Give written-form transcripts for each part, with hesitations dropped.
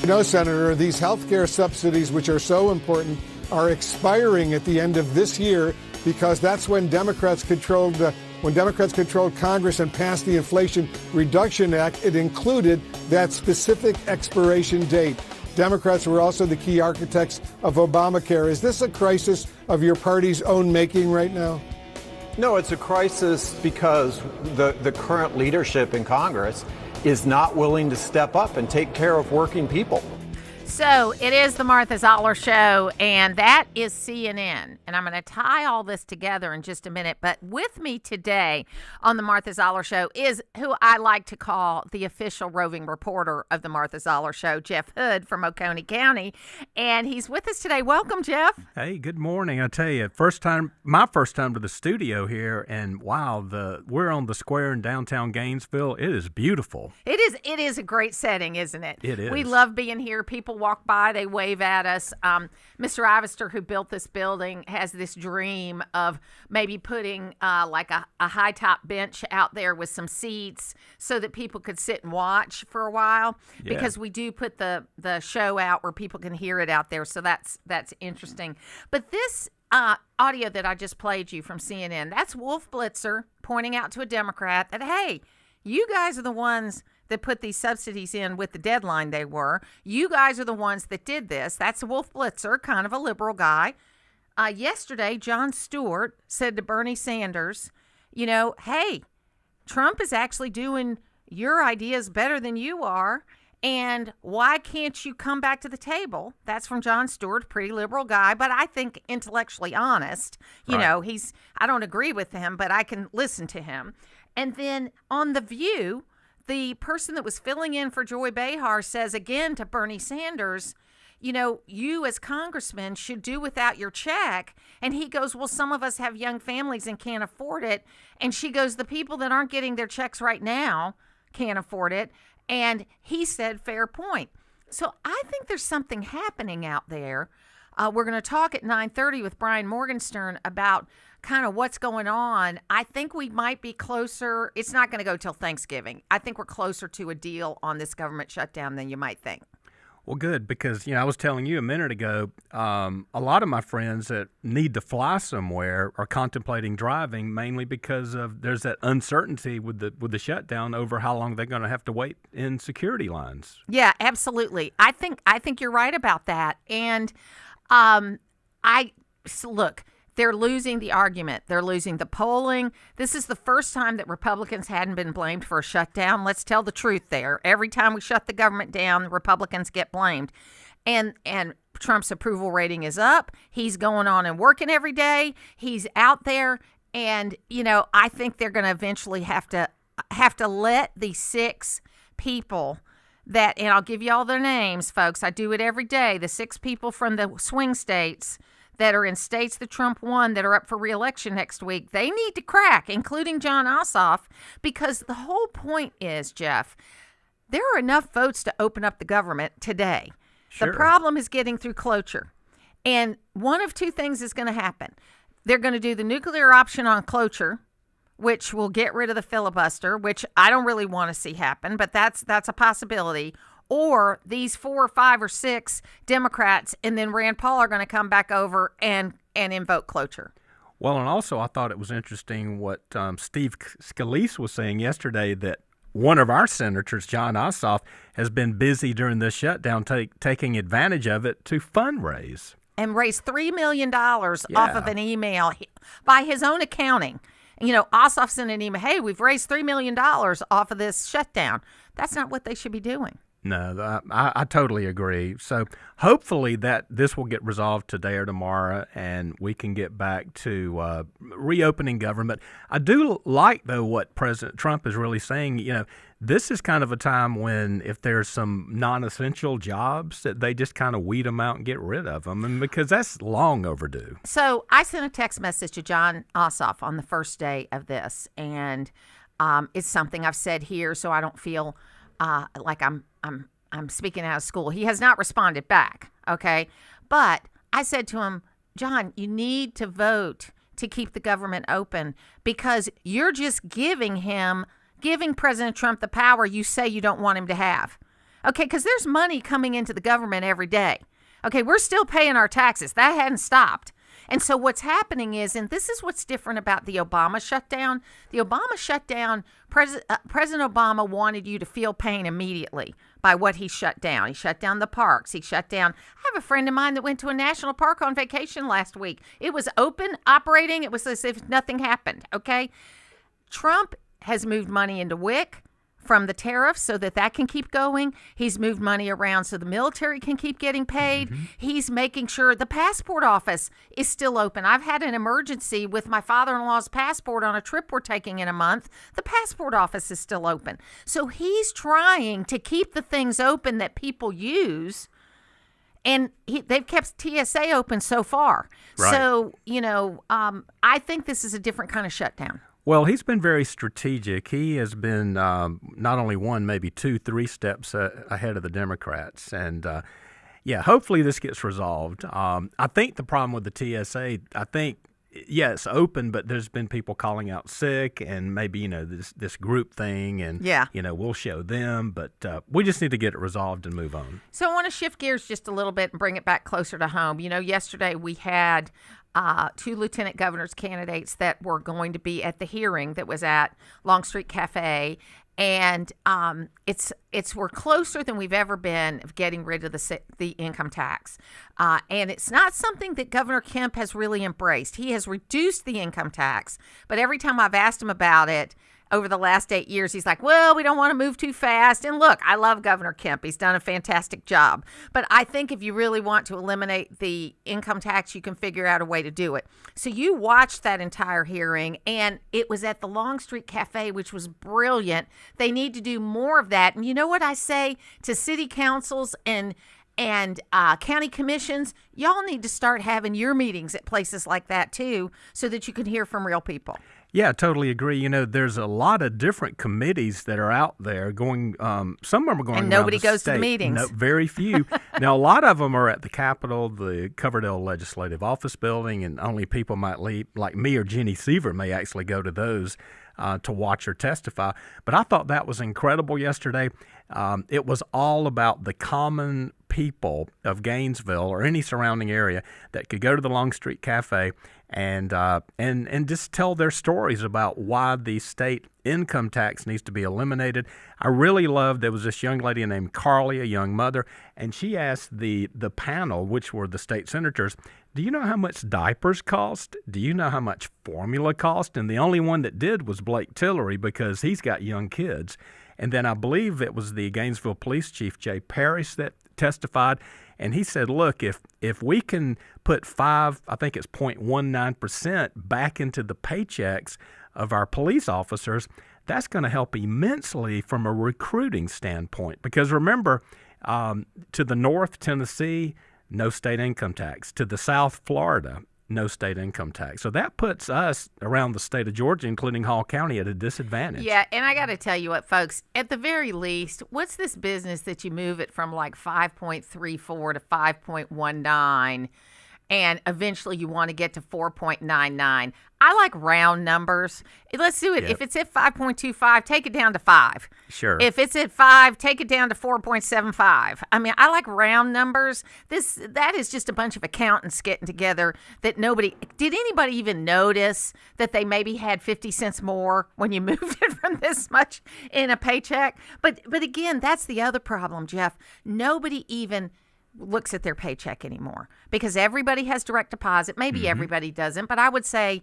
You know, Senator, these health care subsidies, which are so important, are expiring at the end of this year because that's when Democrats controlled Congress and passed the Inflation Reduction Act. It included that specific expiration date. Democrats were also the key architects of Obamacare. Is this a crisis of your party's own making right now? No, it's a crisis because the current leadership in Congress is not willing to step up and take care of working people. So it is the Martha Zoller Show, and that is CNN. And I'm going to tie all this together in just a minute. But with me today on the Martha Zoller Show is who I like to call the official roving reporter of the Martha Zoller Show, Jeff Hood from Oconee County. And he's with us today. Welcome, Jeff. Hey, good morning. I tell you, my first time to the studio here, and wow, we're on the square in downtown Gainesville. It is beautiful. It is a great setting, isn't it? It is. We love being here. People walk by, they wave at us. Mr. Ivester, who built this building, has this dream of maybe putting like a high top bench out there with some seats so that people could sit and watch for a while. Yeah. Because we do put the show out where people can hear it out there. So that's interesting. But this audio that I just played you from CNN, that's Wolf Blitzer pointing out to a Democrat that, hey, you guys are the ones that put these subsidies in with the deadline they were. You guys are the ones that did this. That's Wolf Blitzer, kind of a liberal guy. Yesterday, Jon Stewart said to Bernie Sanders, you know, hey, Trump is actually doing your ideas better than you are, and why can't you come back to the table? That's from Jon Stewart, pretty liberal guy, but I think intellectually honest. You know, I don't agree with him, but I can listen to him. And then on The View, the person that was filling in for Joy Behar says again to Bernie Sanders, you know, you as congressman should do without your check. And he goes, well, some of us have young families and can't afford it. And she goes, the people that aren't getting their checks right now can't afford it. And he said, fair point. So I think there's something happening out there. We're going to talk at 9:30 with Brian Morgenstern about kind of what's going on. I think we might be closer. It's not going to go till Thanksgiving. I think we're closer to a deal on this government shutdown than you might think. Well, good, because, you know, I was telling you a minute ago, a lot of my friends that need to fly somewhere are contemplating driving, mainly because there's that uncertainty with the shutdown over how long they're going to have to wait in security lines. Yeah, absolutely. I think you're right about that. And look, they're losing the argument. They're losing the polling. This is the first time that Republicans hadn't been blamed for a shutdown. Let's tell the truth there. Every time we shut the government down, the Republicans get blamed. And Trump's approval rating is up. He's going on and working every day. He's out there. And, you know, I think they're going to eventually have to let these 6 people that, and I'll give you all their names, folks. I do it every day. The 6 people from the swing states that are in states that Trump won that are up for re-election next week, they need to crack, including Jon Ossoff, because the whole point is, Jeff, there are enough votes to open up the government today. Sure. The problem is getting through cloture. And one of 2 things is going to happen. They're going to do the nuclear option on cloture, which will get rid of the filibuster, which I don't really want to see happen, but that's a possibility. Or these 4 or 5 or 6 Democrats and then Rand Paul are going to come back over and invoke cloture. Well, and also I thought it was interesting what Steve Scalise was saying yesterday, that one of our senators, Jon Ossoff, has been busy during this shutdown taking advantage of it to fundraise. And raise $3 million off of an email by his own accounting. You know, Ossoff sent an email, hey, we've raised $3 million off of this shutdown. That's not what they should be doing. No, I totally agree. So hopefully that this will get resolved today or tomorrow, and we can get back to reopening government. I do like, though, what President Trump is really saying. You know, this is kind of a time when if there's some non-essential jobs, that they just kind of weed them out and get rid of them, and because that's long overdue. So I sent a text message to Jon Ossoff on the first day of this, and it's something I've said here, so I don't feel like I'm speaking out of school. He has not responded back, okay? But I said to him, John, you need to vote to keep the government open because you're just giving President Trump the power you say you don't want him to have. Okay, because there's money coming into the government every day. Okay, we're still paying our taxes. That hadn't stopped. And so what's happening is, and this is what's different about the Obama shutdown. The Obama shutdown, President Obama wanted you to feel pain immediately by what he shut down. He shut down the parks. He shut down. I have a friend of mine that went to a national park on vacation last week. It was open, operating. It was as if nothing happened, okay? Trump has moved money into WIC from the tariffs so that can keep going. He's moved money around so the military can keep getting paid. Mm-hmm. He's making sure the passport office is still open. I've had an emergency with my father-in-law's passport on a trip we're taking in a month. The passport office is still open. So he's trying to keep the things open that people use, and they've kept TSA open so far. Right. So, I think this is a different kind of shutdown. Well, he's been very strategic. He has been not only one, maybe 2, 3 steps ahead of the Democrats. And, hopefully this gets resolved. I think the problem with the TSA, it's open, but there's been people calling out sick and maybe, this group thing. And, we'll show them. But we just need to get it resolved and move on. So I want to shift gears just a little bit and bring it back closer to home. Yesterday we had 2 lieutenant governor's candidates that were going to be at the hearing that was at Longstreet Cafe, and we're closer than we've ever been of getting rid of the income tax, and it's not something that Governor Kemp has really embraced. He has reduced the income tax, but every time I've asked him about it over the last 8 years, he's like, well, we don't want to move too fast. And look, I love Governor Kemp. He's done a fantastic job. But I think if you really want to eliminate the income tax, you can figure out a way to do it. So you watched that entire hearing, and it was at the Longstreet Cafe, which was brilliant. They need to do more of that. And you know what I say to city councils and county commissions? Y'all need to start having your meetings at places like that, too, so that you can hear from real people. Yeah, I totally agree. There's a lot of different committees that are out there going. Some of them are going, and nobody goes to the meetings. No, very few. Now, a lot of them are at the Capitol, the Coverdale Legislative Office Building, and only people might leave, like me or Jenny Seaver, may actually go to those to watch her testify. But I thought that was incredible yesterday. It was all about the common people of Gainesville or any surrounding area that could go to the Longstreet Cafe and just tell their stories about why the state income tax needs to be eliminated. I really loved, there was this young lady named Carly, a young mother, and she asked the panel, which were the state senators, do you know how much diapers cost? Do you know how much formula cost? And the only one that did was Blake Tillery, because he's got young kids. And then I believe it was the Gainesville Police Chief, Jay Parrish, that testified. And he said, look, if we can put 0.19% back into the paychecks of our police officers, that's going to help immensely from a recruiting standpoint. Because remember, to the north, Tennessee, no state income tax. To the south, Florida, no state income tax. So that puts us around the state of Georgia, including Hall County, at a disadvantage. Yeah, and I got to tell you what, folks, at the very least, what's this business that you move it from like 5.34 to 5.19, and eventually you want to get to 4.99? I like round numbers. Let's do it. Yep. If it's at 5.25, take it down to 5. Sure. If it's at 5, take it down to 4.75. I mean, I like round numbers. That is just a bunch of accountants getting together that did anybody even notice that they maybe had 50 cents more when you moved it from this much in a paycheck? But again, that's the other problem, Jeff. Nobody even looks at their paycheck anymore because everybody has direct deposit. Maybe everybody doesn't, but I would say,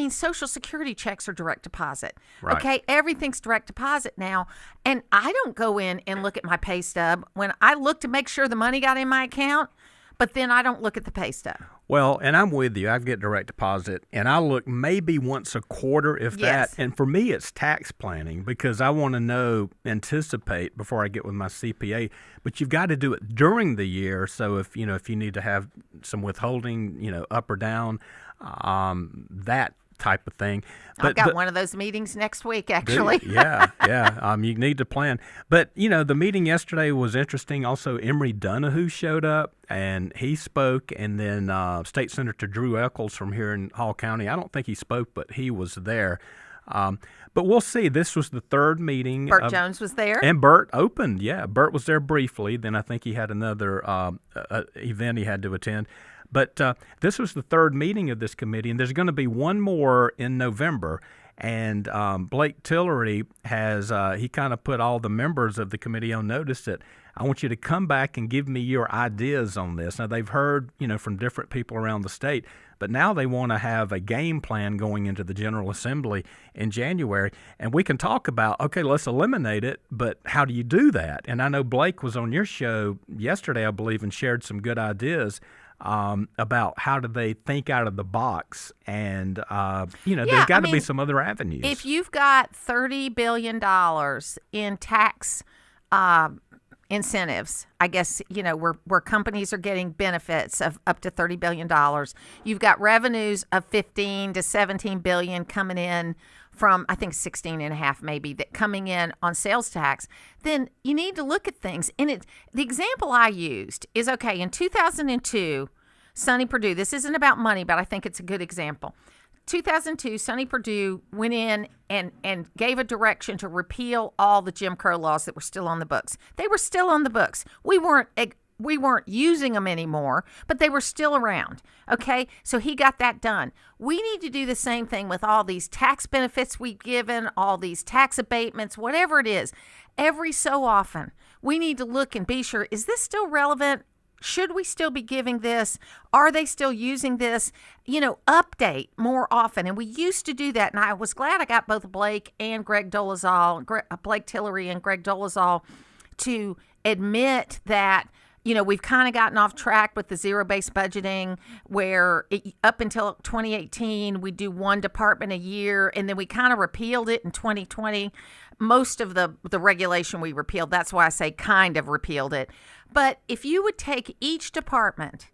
Social Security checks are direct deposit. Right. Okay, everything's direct deposit now, and I don't go in and look at my pay stub. When I look to make sure the money got in my account, but then I don't look at the pay stub. Well, and I'm with you. I get direct deposit, and I look maybe once a quarter, if Yes. that. And for me, it's tax planning because I want to anticipate before I get with my CPA. But you've got to do it during the year. So if you need to have some withholding, up or down, that type of thing. I've got one of those meetings next week, actually. Yeah. You need to plan. But, the meeting yesterday was interesting. Also, Emory Donahue showed up, and he spoke. And then State Senator Drew Eccles from here in Hall County, I don't think he spoke, but he was there. But we'll see. This was the third meeting. Burt Jones was there. And Burt opened, yeah. Burt was there briefly. Then I think he had another event he had to attend. But this was the third meeting of this committee, and there's going to be one more in November. And Blake Tillery has, he kind of put all the members of the committee on notice that I want you to come back and give me your ideas on this. Now, they've heard, from different people around the state, but now they want to have a game plan going into the General Assembly in January. And we can talk about, okay, let's eliminate it, but how do you do that? And I know Blake was on your show yesterday, I believe, and shared some good ideas about how do they think out of the box. And, there's got to be some other avenues. If you've got $30 billion in tax incentives, I guess, where companies are getting benefits of up to $30 billion. You've got revenues of 15 to 17 billion coming in from, I think, 16 and a half maybe, that coming in on sales tax. Then you need to look at things. And the example I used is, okay, in 2002, Sonny Perdue, this isn't about money, but I think it's a good example. 2002, Sonny Perdue went in and gave a direction to repeal all the Jim Crow laws that were still on the books. They were still on the books. We weren't using them anymore, but they were still around. Okay, so he got that done. We need to do the same thing with all these tax benefits we've given, all these tax abatements, whatever it is. Every so often, we need to look and be sure, is this still relevant? Should we still be giving this? Are they still using this? Update more often. And we used to do that. And I was glad I got both Blake and Greg Dolezal, Blake Tillery and Greg Dolezal, to admit that, we've kind of gotten off track with the zero-based budgeting where up until 2018, we do one department a year, and then we kind of repealed it in 2020. Most of the regulation we repealed. That's why I say kind of repealed it. But if you would take each department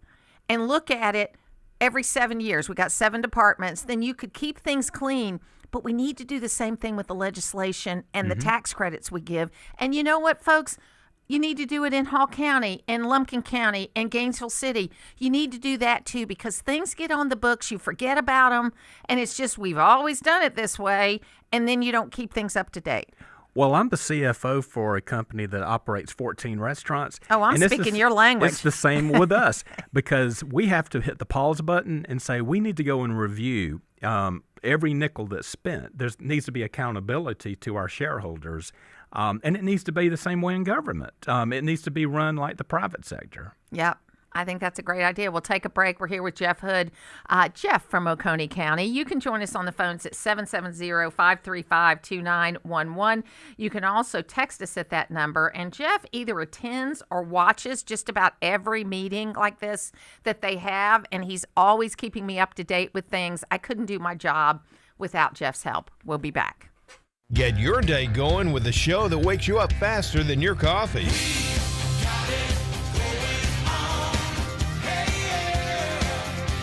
and look at it every 7 years, we got 7 departments, then you could keep things clean. But we need to do the same thing with the legislation and the tax credits we give. And you know what, folks? You need to do it in Hall County, and Lumpkin County, and Gainesville City. You need to do that too, because things get on the books, you forget about them, and it's just we've always done it this way, and then you don't keep things up to date. Well, I'm the CFO for a company that operates 14 restaurants. Oh, I'm speaking your language. It's the same with us, because we have to hit the pause button and say we need to go and review every nickel that's spent. There needs to be accountability to our shareholders, and it needs to be the same way in government. It needs to be run like the private sector. Yep. I think that's a great idea. We'll take a break. We're here with Jeff Hood. Jeff from Oconee County. You can join us on the phones at 770-535-2911. You can also text us at that number. And Jeff either attends or watches just about every meeting like this that they have, and he's always keeping me up to date with things. I couldn't do my job without Jeff's help. We'll be back. Get your day going with a show that wakes you up faster than your coffee.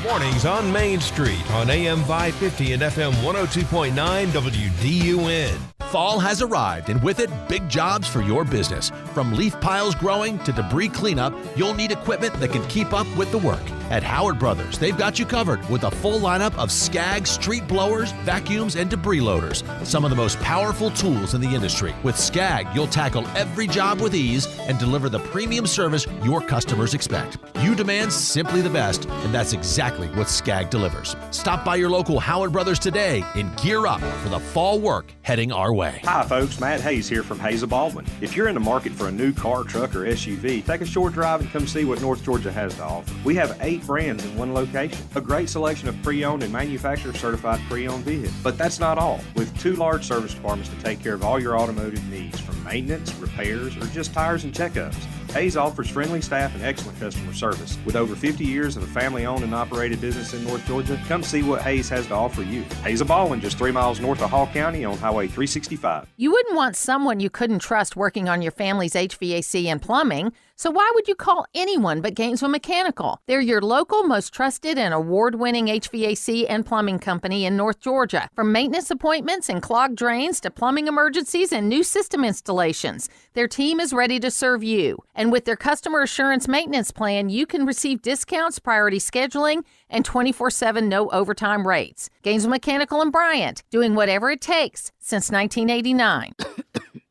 Mornings on Main Street on AM 550 and FM 102.9 WDUN. Fall has arrived, and with it, big jobs for your business. From leaf piles growing to debris cleanup, you'll need equipment that can keep up with the work. At Howard Brothers, they've got you covered with a full lineup of Skag street blowers, vacuums, and debris loaders. Some of the most powerful tools in the industry. With Skag, you'll tackle every job with ease and deliver the premium service your customers expect. You demand simply the best, and that's exactly what Skag delivers. Stop by your local Howard Brothers today and gear up for the fall work heading our way. Hi folks, Matt Hayes here from Hayes of Baldwin. If you're in the market for a new car, truck, or SUV, take a short drive and come see what North Georgia has to offer. We have 8 brands in one location, a great selection of pre-owned and manufacturer certified pre-owned vehicles. But that's not all. With 2 large service departments to take care of all your automotive needs, from maintenance, repairs, or just tires and checkups. Hayes offers friendly staff and excellent customer service. With over 50 years of a family-owned and operated business in North Georgia, come see what Hayes has to offer you. Hayes of Baldwin, just 3 miles north of Hall County on Highway 365. You wouldn't want someone you couldn't trust working on your family's HVAC and plumbing, so why would you call anyone but Gainesville Mechanical? They're your local, most trusted and award-winning HVAC and plumbing company in North Georgia. From maintenance appointments and clogged drains to plumbing emergencies and new system installations, their team is ready to serve you. And with their customer assurance maintenance plan, you can receive discounts, priority scheduling, and 24/7 no overtime rates. Gainesville Mechanical and Bryant, doing whatever it takes since 1989.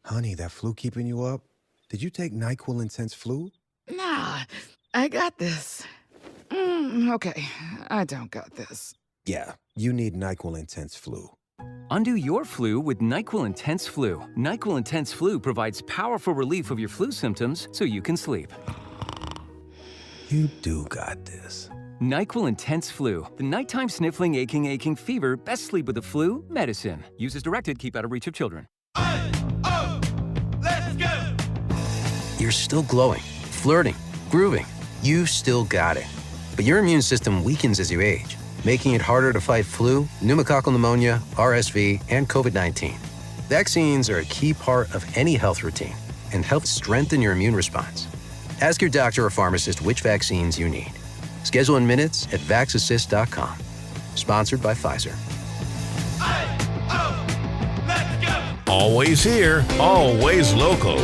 Honey, that flu keeping you up? Did you take NyQuil Intense Flu? Nah, I got this. Okay, I don't got this. Yeah, you need NyQuil Intense Flu. Undo your flu with NyQuil Intense Flu. NyQuil Intense Flu provides powerful relief of your flu symptoms so you can sleep. You do got this. NyQuil Intense Flu. The nighttime sniffling, aching fever. Best sleep with the flu medicine. Use as directed. Keep out of reach of children. Let's go! You're still glowing, flirting, grooving. You still got it. But your immune system weakens as you age, making it harder to fight flu, pneumococcal pneumonia, RSV, and COVID-19. Vaccines are a key part of any health routine and help strengthen your immune response. Ask your doctor or pharmacist which vaccines you need. Schedule in minutes at vaxassist.com. Sponsored by Pfizer. Let's go! Always here, always local.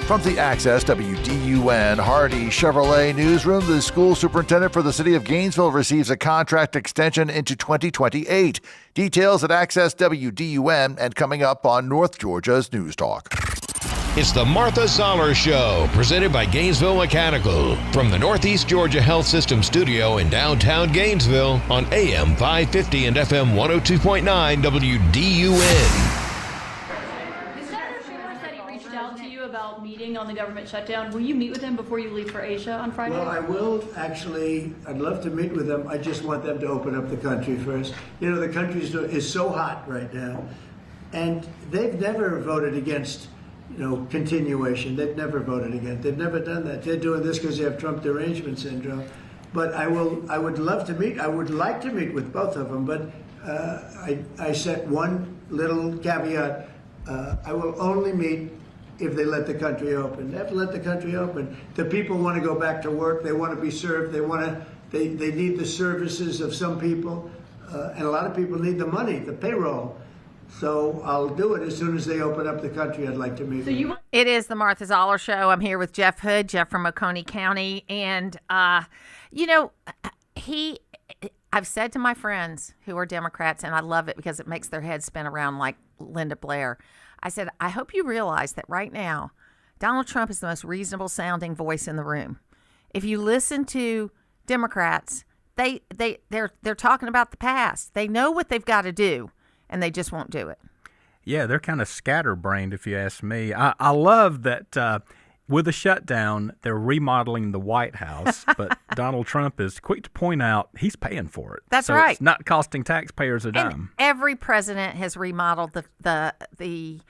From the Access WDUN Hardy Chevrolet newsroom, the school superintendent for the city of Gainesville receives a contract extension into 2028. Details at Access WDUN and coming up on North Georgia's News Talk. It's the Martha Zoller Show, presented by Gainesville Mechanical. From the Northeast Georgia Health System studio in downtown Gainesville on AM 550 and FM 102.9 WDUN. About meeting on the government shutdown. Will you meet with him before you leave for Asia on Friday? Well, I will actually. I'd love to meet with them. I just want them to open up the country first. You know, the country is so hot right now, and they've never voted against, continuation. They've never voted against. They've never done that. They're doing this because they have Trump derangement syndrome. But I would love to meet. I would like to meet with both of them. But I set one little caveat. I will only meet if they let the country open. They have to let the country open. The people want to go back to work. They want to be served. They need the services of some people. And a lot of people need the money, the payroll. So I'll do it as soon as they open up the country. I'd like to meet them. It is the Martha Zoller Show. I'm here with Jeff Hood, Jeff from Oconee County. And, I've said to my friends who are Democrats, and I love it because it makes their heads spin around like Linda Blair. I said, I hope you realize that right now, Donald Trump is the most reasonable sounding voice in the room. If you listen to Democrats, they're talking about the past. They know what they've got to do, and they just won't do it. Yeah, they're kind of scatterbrained, if you ask me. I love that with the shutdown, they're remodeling the White House, but Donald Trump is quick to point out he's paying for it. That's so right. It's not costing taxpayers a dime. And every president has remodeled the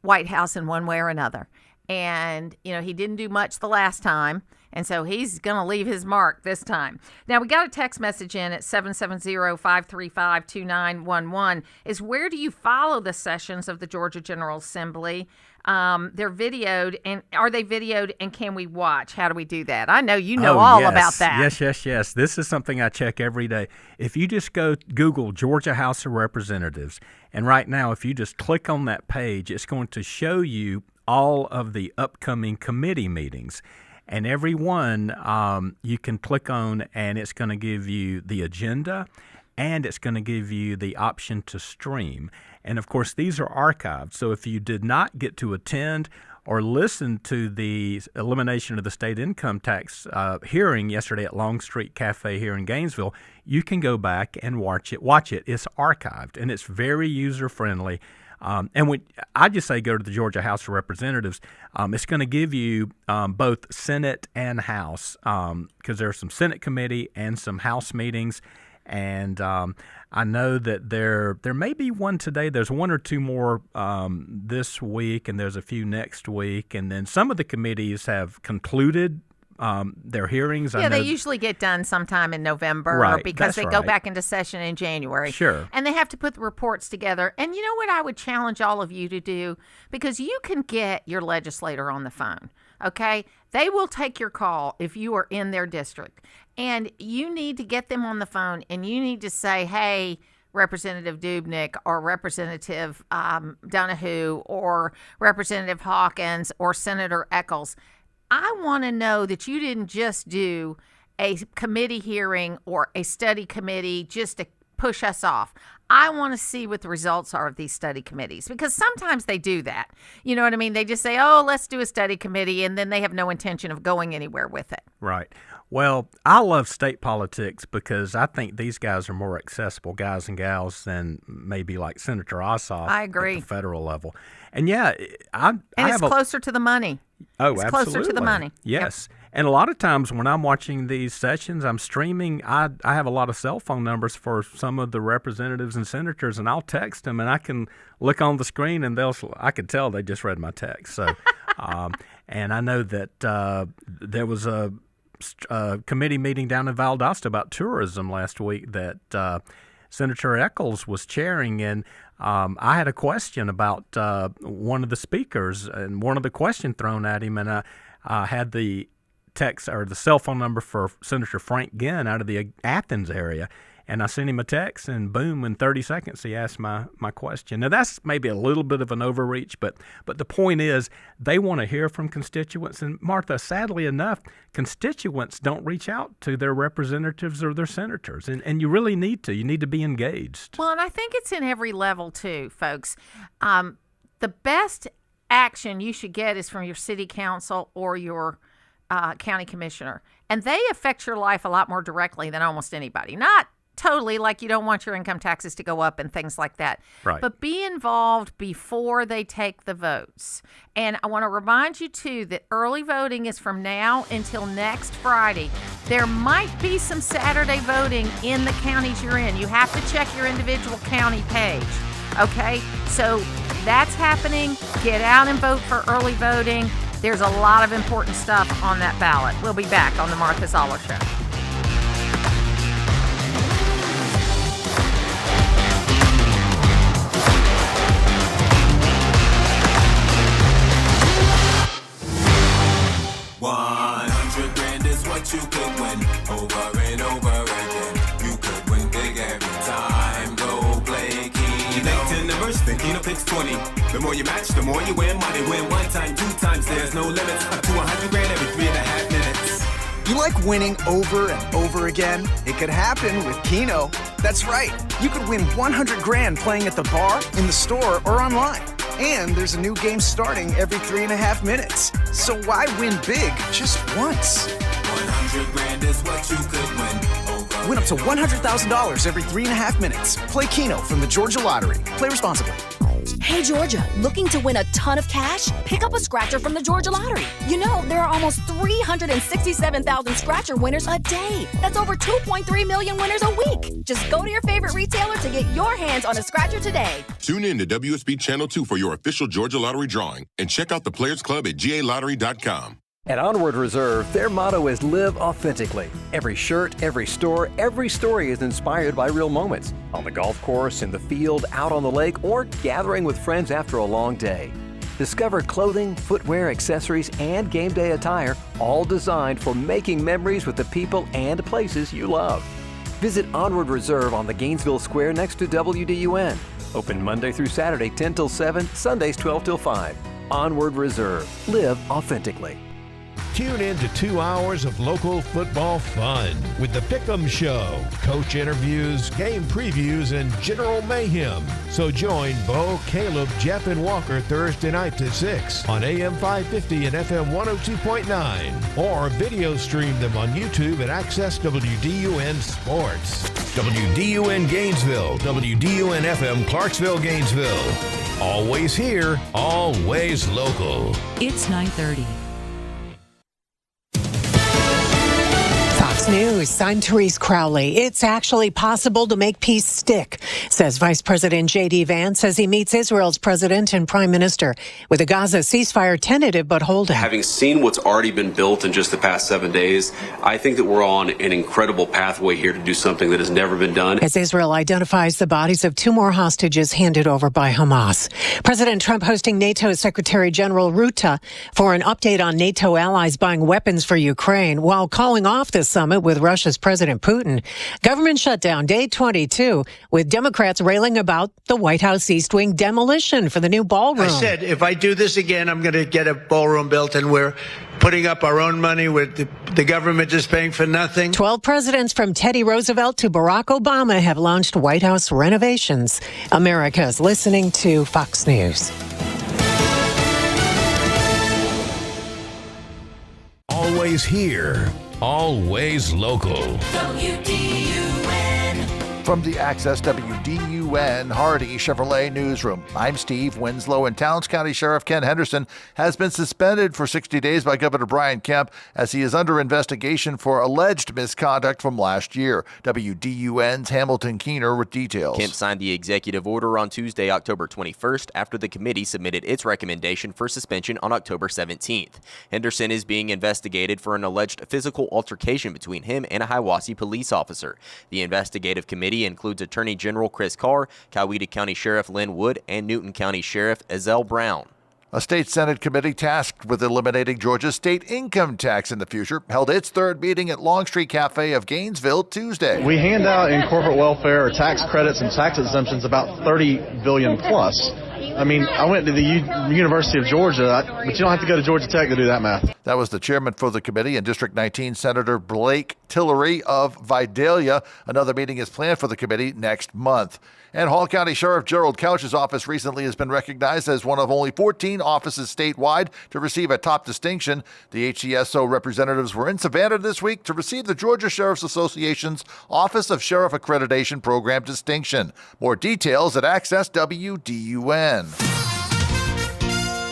White House in one way or another. And, he didn't do much the last time, and so he's going to leave his mark this time. Now, we got a text message in at 770-535-2911. Is where do you follow the sessions of the Georgia General Assembly? They're videoed, and are they videoed, and can we watch? How do we do that? I know you know all about that. Yes. This is something I check every day. If you just Google Georgia House of Representatives, and right now, if you just click on that page, it's going to show you all of the upcoming committee meetings. And every one you can click on, and it's going to give you the agenda, and it's going to give you the option to stream. And, of course, these are archived. So if you did not get to attend or listen to the elimination of the state income tax hearing yesterday at Long Street Cafe here in Gainesville, you can go back and watch it. It's archived, and it's very user-friendly. And when I just say go to the Georgia House of Representatives, it's going to give you both Senate and House because there's some Senate committee and some House meetings. And I know that there may be one today. There's one or two more this week, and there's a few next week. And then some of the committees have concluded their hearings. Yeah, they usually get done sometime in November because they go back into session in January. Sure. And they have to put the reports together. And you know what I would challenge all of you to do? Because you can get your legislator on the phone, okay? They will take your call if you are in their district. And you need to get them on the phone, and you need to say, hey, Representative Dubnik or Representative Donahue or Representative Hawkins or Senator Eccles, I want to know that you didn't just do a committee hearing or a study committee just to push us off. I want to see what the results are of these study committees, because sometimes they do that. You know what I mean? They just say, oh, let's do a study committee, and then they have no intention of going anywhere with it. Right. Well, I love state politics because I think these guys are more accessible guys and gals than maybe like Senator Ossoff. I agree. At the federal level. And yeah, it's closer to the money. Oh, it's absolutely. Closer to the money. Yes. Yep. And a lot of times when I'm watching these sessions, I'm streaming. I have a lot of cell phone numbers for some of the representatives and senators, and I'll text them, and I can look on the screen, and I could tell they just read my text. So, and I know that there was a committee meeting down in Valdosta about tourism last week that Senator Eccles was chairing, and I had a question about one of the speakers, and one of the questions thrown at him, and I had the text or the cell phone number for Senator Frank Ginn out of the Athens area, and I sent him a text, and boom, in 30 seconds he asked my question. Now that's maybe a little bit of an overreach, but the point is they want to hear from constituents, and Martha, sadly enough, constituents don't reach out to their representatives or their senators, and you really need to. You need to be engaged. Well, and I think it's in every level too, folks. The best action you should get is from your city council or your county commissioner, and they affect your life a lot more directly than almost anybody. Not totally, like you don't want your income taxes to go up and things like that. Right. But be involved before they take the votes. And I want to remind you too that early voting is from now until next Friday. There might be some Saturday voting in the counties you're in. You have to check your individual county page. Okay? So that's happening. Get out and vote for early voting. There's a lot of important stuff on that ballot. We'll be back on the Martha Zoller Show. $100,000 is what you could win over and over again. You could win big every time. Go play Keno. Next in the verse, then Keno picks 20. The more you match, the more you win money. Win one time, two times, there's no limits. Up to $100,000 every 3.5 minutes. You like winning over and over again? It could happen with Keno. That's right. You could win $100,000 playing at the bar, in the store, or online. And there's a new game starting every 3.5 minutes. So why win big just once? $100,000 is what you could win. Win up to $100,000 every 3.5 minutes. Play Keno from the Georgia Lottery. Play responsibly. Hey, Georgia, looking to win a ton of cash? Pick up a scratcher from the Georgia Lottery. You know, there are almost 367,000 scratcher winners a day. That's over 2.3 million winners a week. Just go to your favorite retailer to get your hands on a scratcher today. Tune in to WSB Channel 2 for your official Georgia Lottery drawing, and check out the Players Club at galottery.com. At Onward Reserve, their motto is live authentically. Every shirt, every store, every story is inspired by real moments. On the golf course, in the field, out on the lake, or gathering with friends after a long day. Discover clothing, footwear, accessories, and game day attire, all designed for making memories with the people and places you love. Visit Onward Reserve on the Gainesville Square next to WDUN. Open Monday through Saturday, 10 till 7, Sundays 12 till 5. Onward Reserve. Live authentically. Tune in to 2 hours of local football fun with the Pick'em Show, coach interviews, game previews, and general mayhem. So join Bo, Caleb, Jeff, and Walker Thursday night at 6 on AM 550 and FM 102.9, or video stream them on YouTube at Access WDUN Sports. WDUN Gainesville, WDUN FM Clarksville, Gainesville. Always here, always local. It's 9:30. News. I'm Therese Crowley. It's actually possible to make peace stick, says Vice President J.D. Vance as he meets Israel's president and prime minister with a Gaza ceasefire tentative but holding. Having seen what's already been built in just the past 7 days, I think that we're on an incredible pathway here to do something that has never been done. As Israel identifies the bodies of 2 more hostages handed over by Hamas. President Trump hosting NATO Secretary General Rutte for an update on NATO allies buying weapons for Ukraine while calling off the summit summit with Russia's President Putin. Government shutdown, day 22, with Democrats railing about the White House East Wing demolition for the new ballroom. I said, if I do this again, I'm going to get a ballroom built, and we're putting up our own money. With the government is paying for nothing. 12 presidents from Teddy Roosevelt to Barack Obama have launched White House renovations. America's listening to Fox News. Always here, always local. From the Access WDUN Hardy Chevrolet Newsroom, I'm Steve Winslow, and Towns County Sheriff Ken Henderson has been suspended for 60 days by Governor Brian Kemp as he is under investigation for alleged misconduct from last year. WDUN's Hamilton Keener with details. Kemp signed the executive order on Tuesday, October 21st, after the committee submitted its recommendation for suspension on October 17th. Henderson is being investigated for an alleged physical altercation between him and a Hiawassee police officer. The investigative committee includes Attorney General Chris Carr, Coweta County Sheriff Lynn Wood, and Newton County Sheriff Ezell Brown. A state Senate committee tasked with eliminating Georgia's state income tax in the future held its third meeting at Longstreet Cafe of Gainesville Tuesday. We hand out in corporate welfare tax credits and tax exemptions about $30 billion plus. I mean, I went to the University of Georgia, but you don't have to go to Georgia Tech to do that math. That was the chairman for the committee and District 19 Senator Blake Tillery of Vidalia. Another meeting is planned for the committee next month. And Hall County Sheriff Gerald Couch's office recently has been recognized as one of only 14 offices statewide to receive a top distinction. The HCSO representatives were in Savannah this week to receive the Georgia Sheriff's Association's Office of Sheriff Accreditation Program distinction. More details at Access WDUN.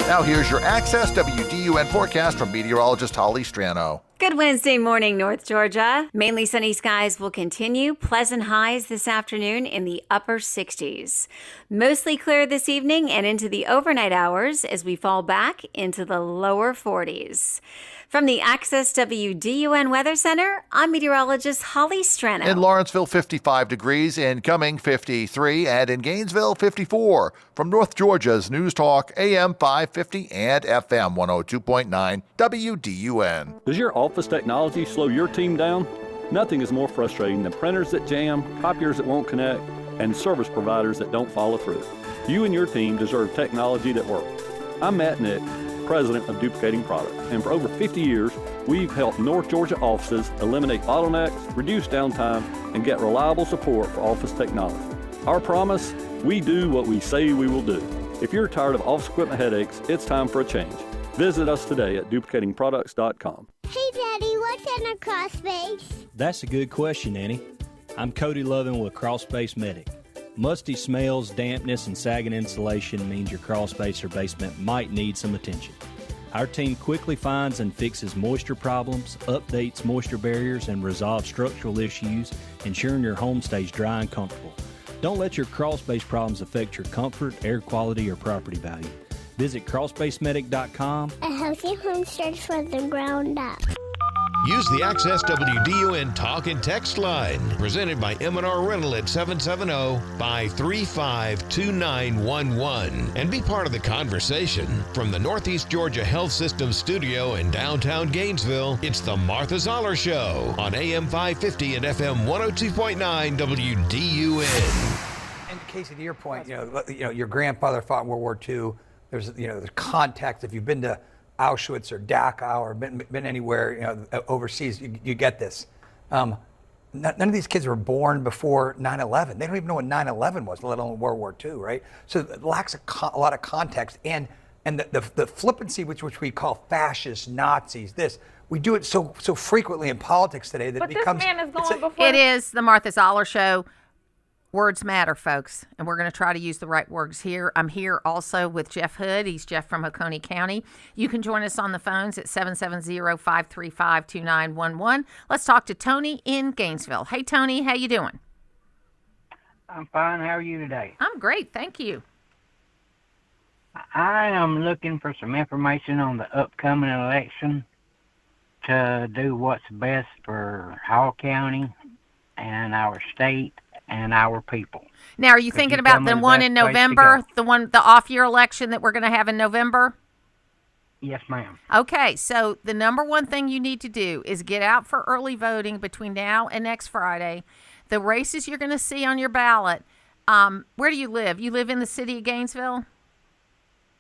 Now here's your Access WDUN forecast from meteorologist Holly Strano. Good Wednesday morning, North Georgia. Mainly sunny skies will continue. Pleasant highs this afternoon in the upper 60s. Mostly clear this evening and into the overnight hours as we fall back into the lower 40s. From the Access WDUN Weather Center, I'm meteorologist Holly Strano. In Lawrenceville, 55 degrees. In Cumming, 53. And in Gainesville, 54. From North Georgia's News Talk, AM 550 and FM 102.9 WDUN. Does your office technology slow your team down? Nothing is more frustrating than printers that jam, copiers that won't connect, and service providers that don't follow through. You and your team deserve technology that works. I'm Matt Nick, president of Duplicating Products, and for over 50 years, we've helped North Georgia offices eliminate bottlenecks, reduce downtime, and get reliable support for office technology. Our promise, we do what we say we will do. If you're tired of office equipment headaches, it's time for a change. Visit us today at duplicatingproducts.com. Hey, Daddy, what's in a crawl space? That's a good question, Annie. I'm Cody Lovin with Crawl Space Medic. Musty smells, dampness, and sagging insulation means your crawl space or basement might need some attention. Our team quickly finds and fixes moisture problems, updates moisture barriers, and resolves structural issues, ensuring your home stays dry and comfortable. Don't let your crawl space problems affect your comfort, air quality, or property value. Visit crawlspacemedic.com. A healthy home starts from the ground up. Use the Access WDUN Talk and Text line, presented by M&R Rental at 770-535-2911, and be part of the conversation. From the Northeast Georgia Health System studio in downtown Gainesville, it's the Martha Zoller Show on AM 550 and FM 102.9 WDUN. And Casey, to your point, you know, your grandfather fought in World War II. There's context. If you've been to Auschwitz or Dachau or been anywhere, overseas, you get this. None of these kids were born before 9/11. They don't even know what 9/11 was, let alone World War II, right? So it lacks a lot of context. And the flippancy which we call fascist Nazis, we do it so frequently in politics today that it becomes. This man is going before. It is the Martha Zoller Show. Words matter, folks, and we're going to try to use the right words here. I'm here also with Jeff Hood. He's Jeff from Oconee County. You can join us on the phones at 770-535-2911. Let's talk to Tony in Gainesville. Hey, Tony, how you doing? I'm fine. How are you today? I'm great, thank you. I am looking for some information on the upcoming election to do what's best for Hall County and our state and our people. Now, are you thinking about the one in November, the off-year election that we're going to have in November? Yes, ma'am. Okay, so the number one thing you need to do is get out for early voting between now and next Friday. The races you're going to see on your ballot, where do you live? You live in the city of Gainesville?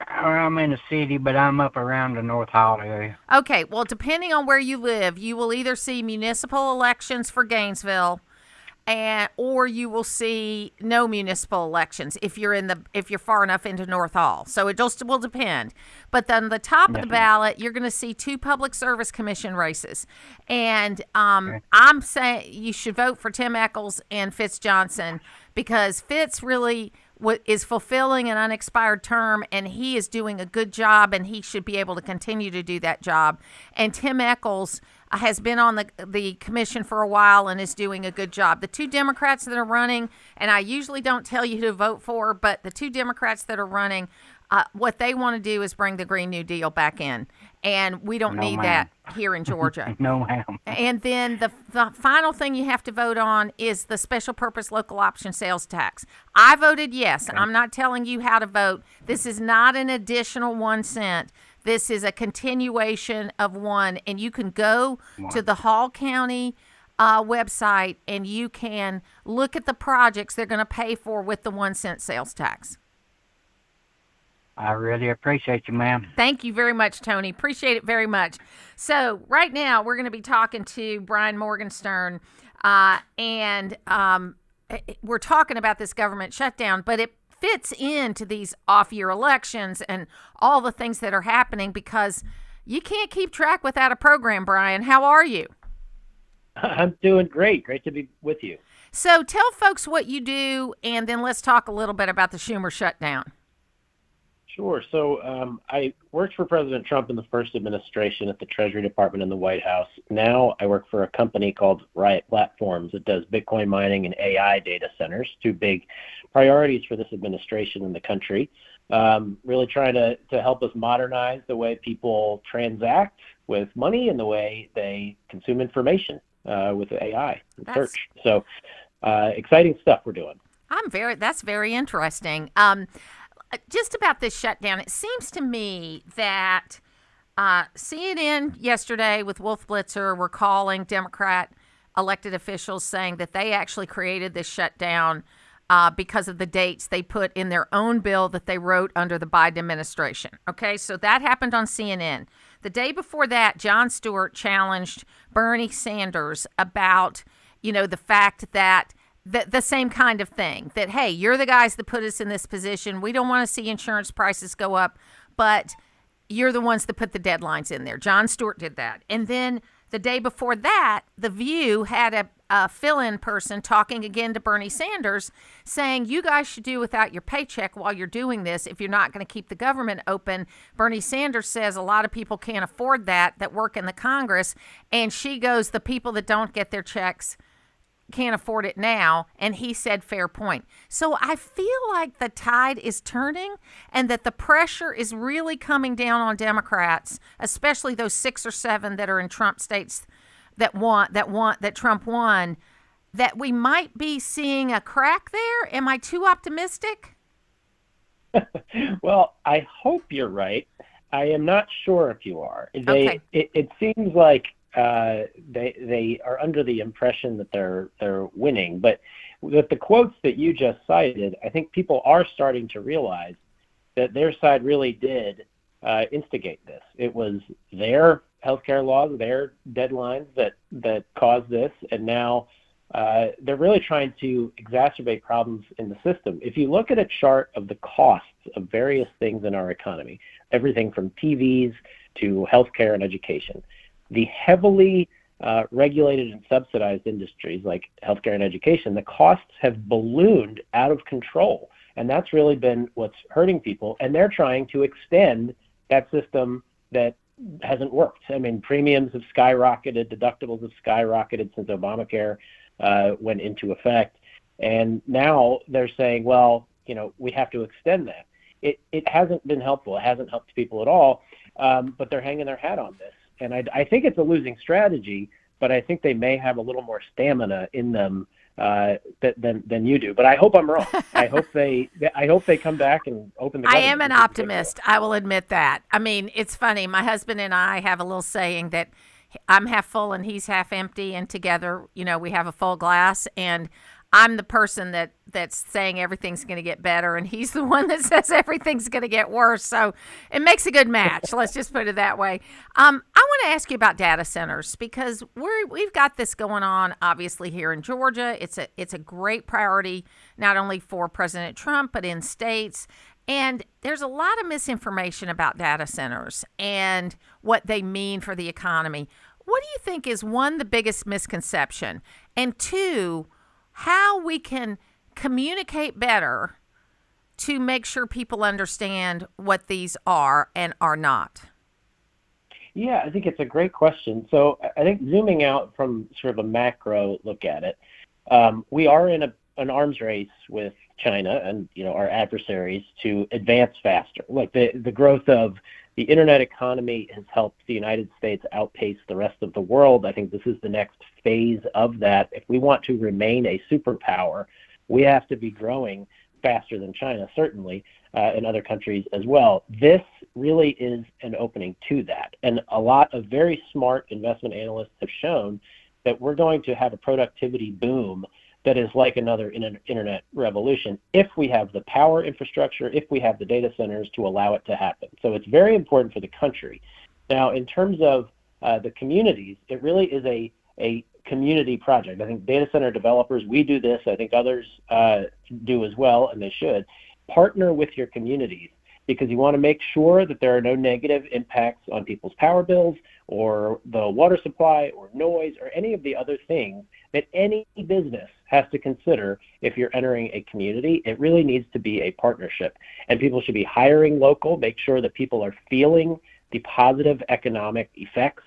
I'm in the city, but I'm up around the North Hall area. Okay, well, depending on where you live, you will either see municipal elections for Gainesville, or you will see no municipal elections if you're far enough into North Hall. So it just will depend. But then the top of the ballot, you're going to see 2 Public Service Commission races, and I'm saying you should vote for Tim Echols and Fitz Johnson, because Fitz really is fulfilling an unexpired term, and he is doing a good job, and he should be able to continue to do that job. And Tim Echols has been on the commission for a while and is doing a good job. The 2 Democrats that are running, and I usually don't tell you who to vote for, but the 2 Democrats that are running, what they want to do is bring the Green New Deal back in, and we don't need that here in Georgia. No, ma'am. And then the final thing you have to vote on is the special purpose local option sales tax. I voted yes. Okay. I'm not telling you how to vote. This is not an additional 1 cent. This is a continuation of one, and you can go to the Hall County website, and you can look at the projects they're going to pay for with the 1 cent sales tax. I really appreciate you, ma'am. Thank you very much, Tony. Appreciate it very much. So right now we're going to be talking to Brian Morgenstern, and we're talking about this government shutdown, but it fits into these off-year elections and all the things that are happening, because you can't keep track without a program. Brian, how are you? I'm doing great. Great to be with you. So tell folks what you do, and then let's talk a little bit about the Schumer shutdown. Sure. So I worked for President Trump in the first administration at the Treasury Department in the White House. Now I work for a company called Riot Platforms that does Bitcoin mining and AI data centers, 2 big priorities for this administration in the country. Really trying to help us modernize the way people transact with money and the way they consume information with AI and search. So exciting stuff we're doing. That's very interesting. Just about this shutdown, it seems to me that CNN yesterday with Wolf Blitzer were calling Democrat elected officials, saying that they actually created this shutdown because of the dates they put in their own bill that they wrote under the Biden administration. Okay, so that happened on CNN. The day before that, Jon Stewart challenged Bernie Sanders about, the fact that the same kind of thing, that, hey, you're the guys that put us in this position. We don't want to see insurance prices go up, but you're the ones that put the deadlines in there. Jon Stewart did that. And then the day before that, The View had a fill-in person talking again to Bernie Sanders, saying, you guys should do without your paycheck while you're doing this if you're not going to keep the government open. Bernie Sanders says a lot of people can't afford that work in the Congress. And she goes, the people that don't get their checks can't afford it now. And he said, fair point. So I feel like the tide is turning, and that the pressure is really coming down on Democrats, especially those 6 or 7 that are in Trump states that Trump won, that we might be seeing a crack there. Am I too optimistic? Well, I hope you're right. I am not sure if you are. Okay. It seems like they are under the impression that they're winning, but with the quotes that you just cited, I think people are starting to realize that their side really did instigate this. It was their healthcare laws, their deadlines that caused this, and now they're really trying to exacerbate problems in the system. If you look at a chart of the costs of various things in our economy, everything from TVs to healthcare and education, the heavily regulated and subsidized industries like healthcare and education, the costs have ballooned out of control. And that's really been what's hurting people. And they're trying to extend that system that hasn't worked. I mean, premiums have skyrocketed, deductibles have skyrocketed since Obamacare went into effect. And now they're saying, well, we have to extend that. It hasn't been helpful. It hasn't helped people at all, but they're hanging their hat on this. And I think it's a losing strategy, but I think they may have a little more stamina in them than you do. But I hope I'm wrong. I hope they come back and open the government. I am an optimist. I will admit that. I mean, it's funny. My husband and I have a little saying that I'm half full and he's half empty, and together, we have a full glass. And I'm the person that's saying everything's going to get better, and he's the one that says everything's going to get worse. So it makes a good match. Let's just put it that way. I want to ask you about data centers, because we've got this going on, obviously, here in Georgia. It's a great priority, not only for President Trump, but in states. And there's a lot of misinformation about data centers and what they mean for the economy. What do you think is, one, the biggest misconception, and two, how we can communicate better to make sure people understand what these are and are not? Yeah, I think it's a great question. So I think zooming out from sort of a macro look at it, we are in an arms race with China and our adversaries to advance faster. Like the growth of the internet economy has helped the United States outpace the rest of the world. I think this is the next phase of that. If we want to remain a superpower, we have to be growing faster than China, certainly, and other countries as well. This really is an opening to that. And a lot of very smart investment analysts have shown that we're going to have a productivity boom that is like another internet revolution if we have the power infrastructure, if we have the data centers to allow it to happen. So it's very important for the country. Now, in terms of the communities, it really is a community project. I think data center developers, we do this. I think others do as well, and they should. Partner with your communities, because you want to make sure that there are no negative impacts on people's power bills or the water supply or noise or any of the other things that any business has to consider if you're entering a community. It really needs to be a partnership, and people should be hiring local, make sure that people are feeling the positive economic effects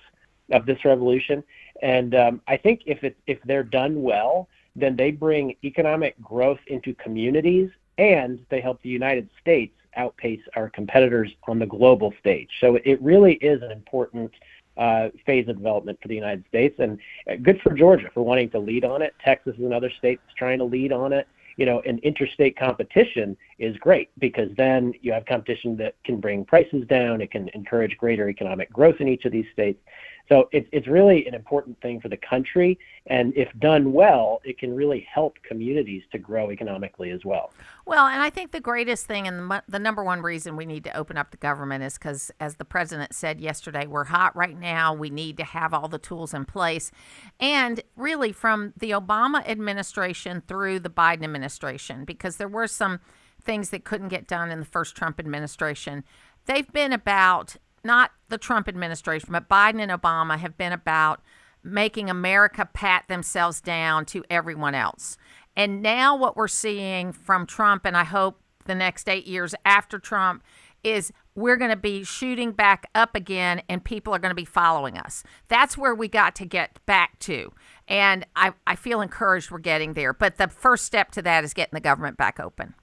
of this revolution. And I think if they're done well, then they bring economic growth into communities, and they help the United States outpace our competitors on the global stage. So it really is an important phase of development for the United States, and good for Georgia for wanting to lead on it. Texas is another state that's trying to lead on it. And interstate competition is great, because then you have competition that can bring prices down. It can encourage greater economic growth in each of these states. So it's really an important thing for the country, and if done well, it can really help communities to grow economically as well. Well, and I think the greatest thing, and the number one reason we need to open up the government, is because, as the president said yesterday, we're hot right now. We need to have all the tools in place. And really, from the Obama administration through the Biden administration, because there were some things that couldn't get done in the first Trump administration, they've been about, not the Trump administration, but Biden and Obama have been about making America pat themselves down to everyone else. And now what we're seeing from Trump, and I hope the next 8 years after Trump, is we're going to be shooting back up again, and people are going to be following us. That's where we got to get back to. And I feel encouraged we're getting there. But the first step to that is getting the government back open.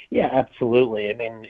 Yeah, absolutely. I mean,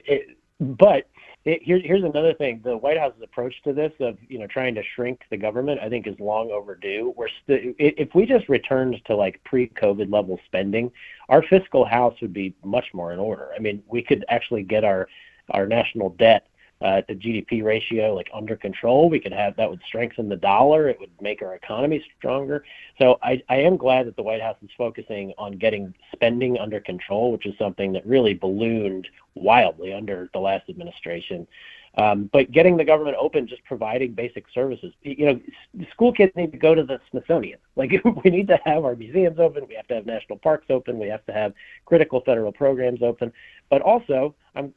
here's another thing. The White House's approach to this of trying to shrink the government, I think, is long overdue. If we just returned to like pre-COVID level spending, our fiscal house would be much more in order. I mean, we could actually get our national debt to GDP ratio like under control. We could have that would strengthen the dollar. It would make our economy stronger. So I am glad that the White House is focusing on getting spending under control, which is something that really ballooned wildly under the last administration. But getting the government open, just providing basic services. School kids need to go to the Smithsonian. Like, we need to have our museums open. We have to have national parks open. We have to have critical federal programs open. But also,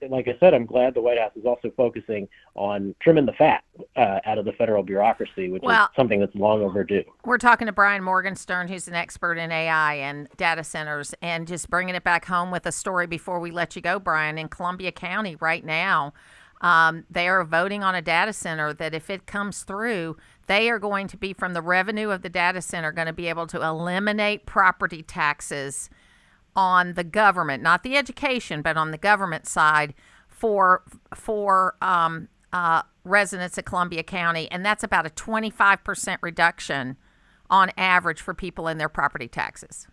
like I said, I'm glad the White House is also focusing on trimming the fat out of the federal bureaucracy, which is something that's long overdue. We're talking to Brian Morgenstern, who's an expert in AI and data centers, and just bringing it back home with a story before we let you go, Brian. In Columbia County right now, they are voting on a data center that, if it comes through, they are going to be, from the revenue of the data center, going to be able to eliminate property taxes on the government, not the education, but on the government side for residents of Columbia County. And that's about a 25% reduction on average for people in their property taxes.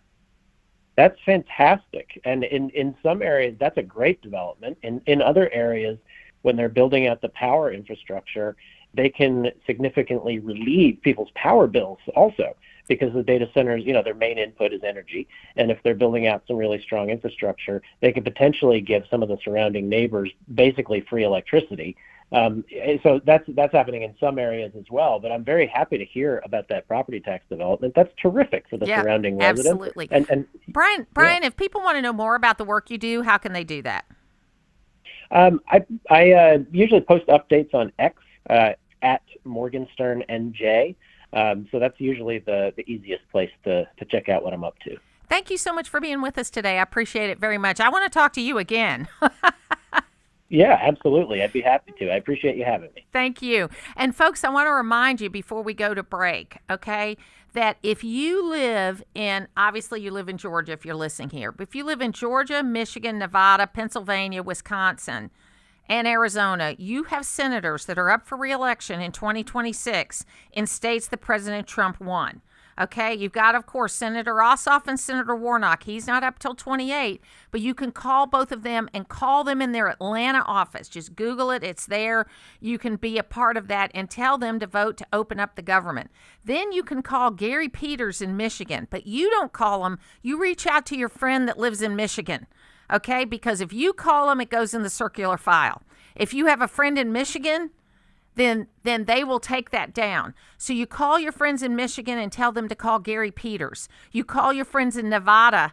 That's fantastic. And in some areas, that's a great development. In other areas, when they're building out the power infrastructure, they can significantly relieve people's power bills also, because the data centers, their main input is energy. And if they're building out some really strong infrastructure, they could potentially give some of the surrounding neighbors basically free electricity. So that's happening in some areas as well. But I'm very happy to hear about that property tax development. That's terrific for the surrounding residents. Absolutely. And Brian, if people want to know more about the work you do, how can they do that? I usually post updates on X at Morgenstern NJ. So that's usually the easiest place to check out what I'm up to. Thank you so much for being with us today. I appreciate it very much. I want to talk to you again. Yeah, absolutely. I'd be happy to. I appreciate you having me. Thank you. And folks, I want to remind you before we go to break, okay, that if you live in, obviously you live in Georgia if you're listening here, but if you live in Georgia, Michigan, Nevada, Pennsylvania, Wisconsin, and Arizona, you have senators that are up for re-election in 2026 in states that President Trump won. Okay, you've got, of course, Senator Ossoff and Senator Warnock. He's not up till 28, but you can call both of them and call them in their Atlanta office. Just Google it. It's there. You can be a part of that and tell them to vote to open up the government. Then you can call Gary Peters in Michigan, but you don't call him. You reach out to your friend that lives in Michigan, okay? Because if you call him, it goes in the circular file. If you have a friend in Michigan, then they will take that down. So you call your friends in Michigan and tell them to call Gary Peters. You call your friends in Nevada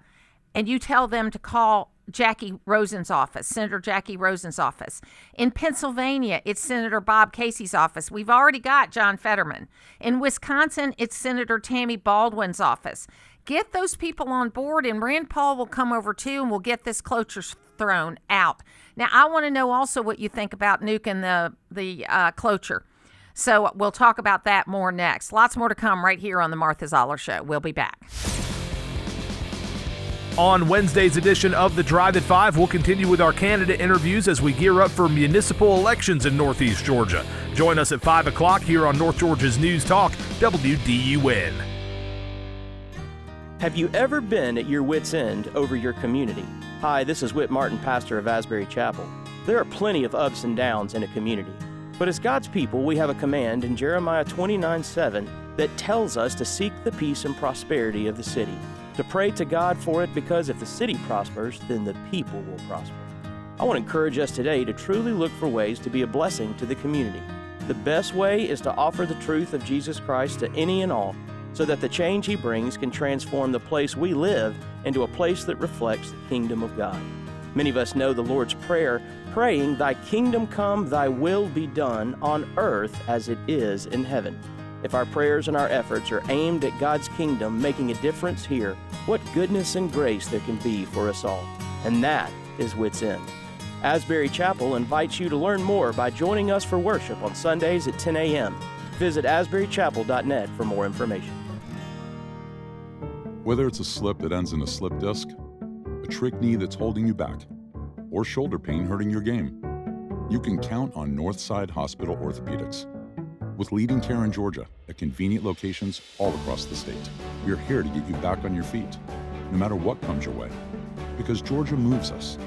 and you tell them to call Jackie Rosen's office, Senator Jackie Rosen's office. In Pennsylvania, it's Senator Bob Casey's office. We've already got John Fetterman. In Wisconsin, it's Senator Tammy Baldwin's office. Get those people on board, and Rand Paul will come over too, and we'll get this cloture thrown out. Now, I want to know also what you think about nuking the cloture. So we'll talk about that more next. Lots more to come right here on the Martha Zoller Show. We'll be back. On Wednesday's edition of The Drive at 5, we'll continue with our candidate interviews as we gear up for municipal elections in Northeast Georgia. Join us at 5 o'clock here on North Georgia's News Talk, WDUN. Have you ever been at your wit's end over your community? Hi, this is Whit Martin, pastor of Asbury Chapel. There are plenty of ups and downs in a community. But as God's people, we have a command in Jeremiah 29:7 that tells us to seek the peace and prosperity of the city, to pray to God for it, because if the city prospers, then the people will prosper. I want to encourage us today to truly look for ways to be a blessing to the community. The best way is to offer the truth of Jesus Christ to any and all, so that the change he brings can transform the place we live into a place that reflects the kingdom of God. Many of us know the Lord's Prayer, praying, "Thy kingdom come, thy will be done on earth as it is in heaven." If our prayers and our efforts are aimed at God's kingdom making a difference here, what goodness and grace there can be for us all. And that is Wit's End. Asbury Chapel invites you to learn more by joining us for worship on Sundays at 10 a.m. Visit asburychapel.net for more information. Whether it's a slip that ends in a slip disc, a trick knee that's holding you back, or shoulder pain hurting your game, you can count on Northside Hospital Orthopedics. With leading care in Georgia at convenient locations all across the state, we're here to get you back on your feet, no matter what comes your way. Because Georgia moves us,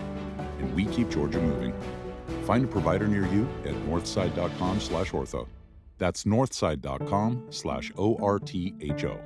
and we keep Georgia moving. Find a provider near you at northside.com/ortho. That's northside.com/ORTHO.